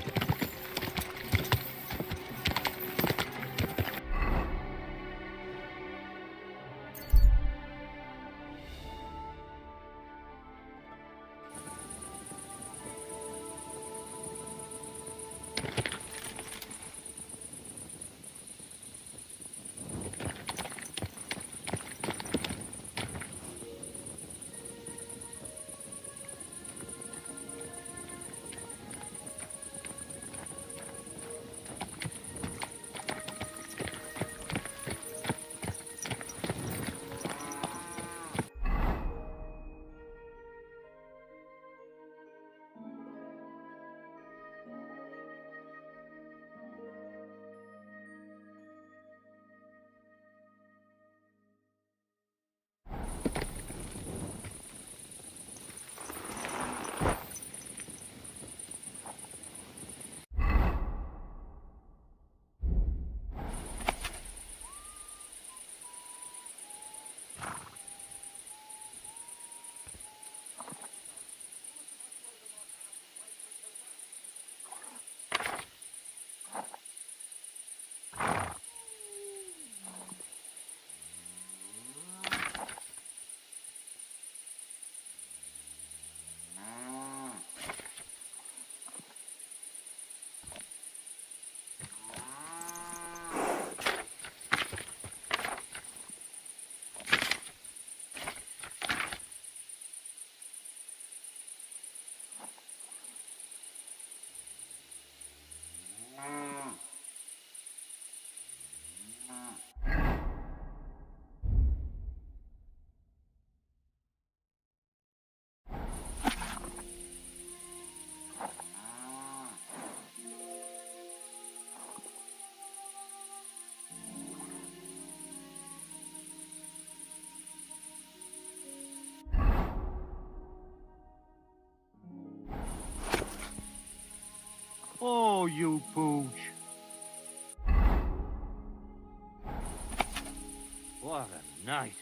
Oh, you pooch. What a night.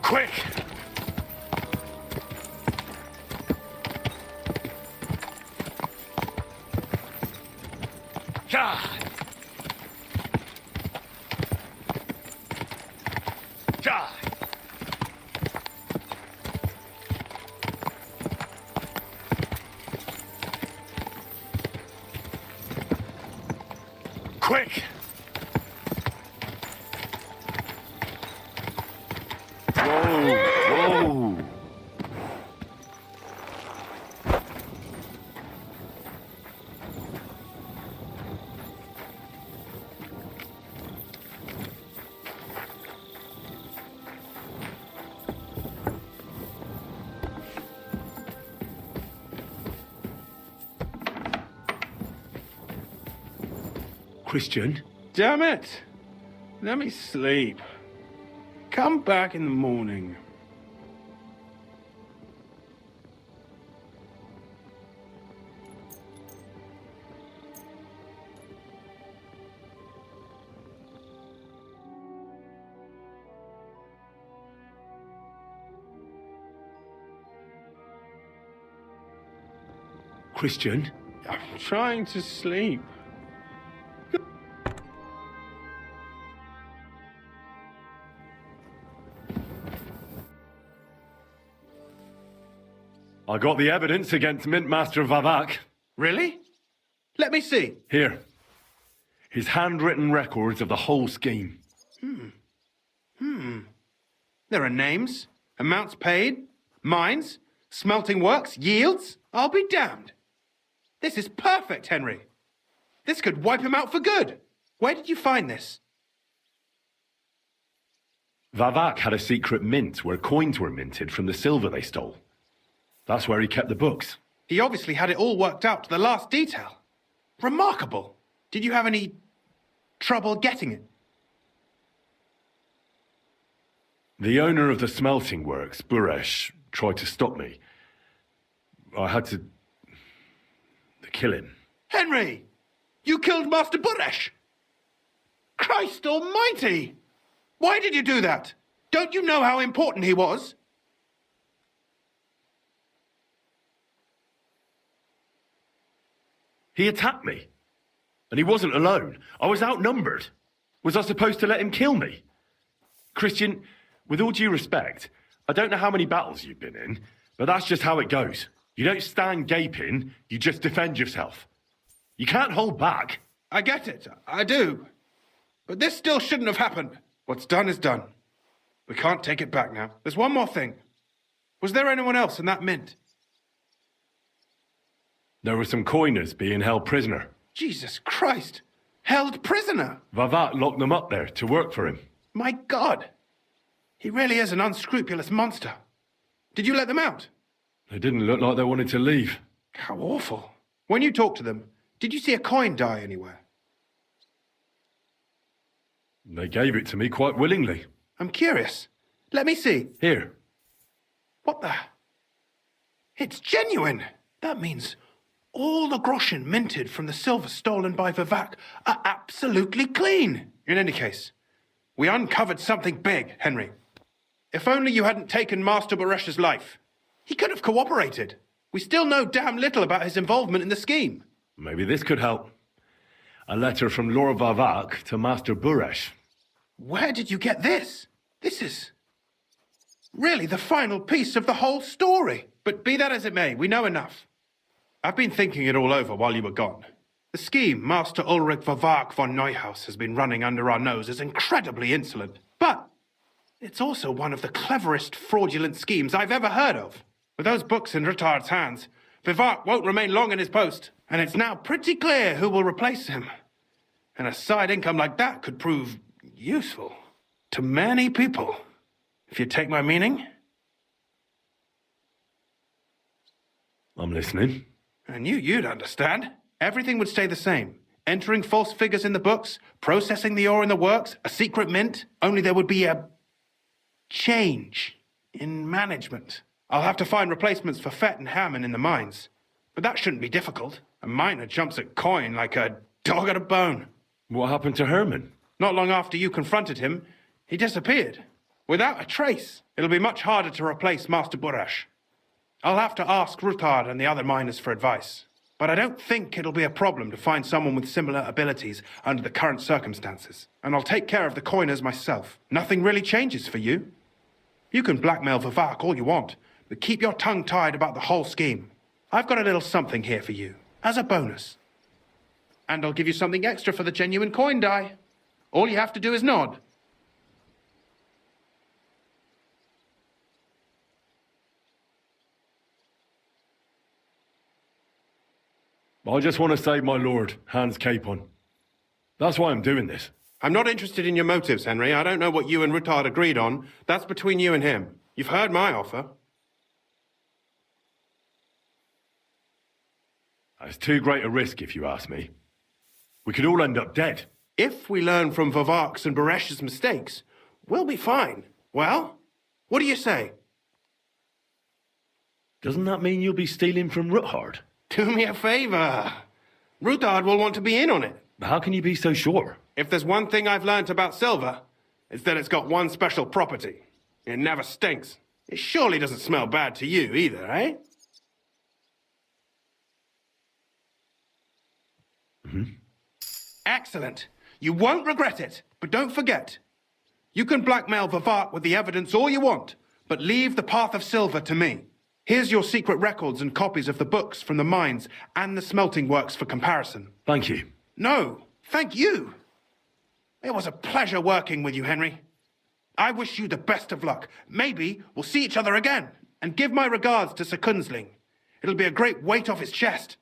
Quick! Ja! Ja! Quick! Whoa! Christian? Damn it! Let me sleep. Come back in the morning. Christian? I'm trying to sleep. I got the evidence against Mintmaster Vavak. Really? Let me see. Here. His handwritten records of the whole scheme. There are names, amounts paid, mines, smelting works, yields. I'll be damned. This is perfect, Henry. This could wipe him out for good. Where did you find this? Vavak had a secret mint where coins were minted from the silver they stole. That's where he kept the books. He obviously had it all worked out to the last detail. Remarkable. Did you have any trouble getting it? The owner of the smelting works, Buresh, tried to stop me. I had to kill him. Henry! You killed Master Buresh! Christ almighty! Why did you do that? Don't you know how important he was? He attacked me. And he wasn't alone. I was outnumbered. Was I supposed to let him kill me? Christian, with all due respect, I don't know how many battles you've been in, but that's just how it goes. You don't stand gaping, you just defend yourself. You can't hold back. I get it. I do. But this still shouldn't have happened. What's done is done. We can't take it back now. There's one more thing. Was there anyone else in that mint? There were some coiners being held prisoner. Jesus Christ. Held prisoner? Vavak locked them up there to work for him. My God. He really is an unscrupulous monster. Did you let them out? They didn't look like they wanted to leave. How awful. When you talked to them, did you see a coin die anywhere? They gave it to me quite willingly. I'm curious. Let me see. Here. What the? It's genuine. That means all the Groşen minted from the silver stolen by Vavak are absolutely clean. In any case, we uncovered something big, Henry. If only you hadn't taken Master Baresh's life. He could have cooperated. We still know damn little about his involvement in the scheme. Maybe this could help. A letter from Lord Vavak to Master Baresh. Where did you get this? This is really the final piece of the whole story. But be that as it may, we know enough. I've been thinking it all over while you were gone. The scheme Master Ulrich Vavak von Neuhaus has been running under our nose is incredibly insolent. But it's also one of the cleverest fraudulent schemes I've ever heard of. With those books in Rittard's hands, Vavak won't remain long in his post, and it's now pretty clear who will replace him. And a side income like that could prove useful to many people, if you take my meaning. I'm listening. I knew you'd understand. Everything would stay the same. Entering false figures in the books, processing the ore in the works, a secret mint, only there would be a change in management. I'll have to find replacements for Fett and Hammond in the mines. But that shouldn't be difficult. A miner jumps at coin like a dog at a bone. What happened to Herman? Not long after you confronted him, he disappeared. Without a trace. It'll be much harder to replace Master Baresh. I'll have to ask Rittard and the other miners for advice. But I don't think it'll be a problem to find someone with similar abilities under the current circumstances. And I'll take care of the coiners myself. Nothing really changes for you. You can blackmail Vavak all you want, but keep your tongue tied about the whole scheme. I've got a little something here for you, as a bonus. And I'll give you something extra for the genuine coin die. All you have to do is nod. I just want to save my lord, Hans Capon. That's why I'm doing this. I'm not interested in your motives, Henry. I don't know what you and Rittard agreed on. That's between you and him. You've heard my offer. It's too great a risk, if you ask me. We could all end up dead. If we learn from Vavak's and Baresh's mistakes, we'll be fine. Well, what do you say? Doesn't that mean you'll be stealing from Rittard? Do me a favor. Rittard will want to be in on it. How can you be so sure? If there's one thing I've learnt about silver, it's that it's got one special property. It never stinks. It surely doesn't smell bad to you either, eh? Mm-hmm. Excellent. You won't regret it. But don't forget, you can blackmail Vavak with the evidence all you want, but leave the path of silver to me. Here's your secret records and copies of the books from the mines and the smelting works for comparison. Thank you. No, thank you. It was a pleasure working with you, Henry. I wish you the best of luck. Maybe we'll see each other again. And give my regards to Sir Kunzling. It'll be a great weight off his chest.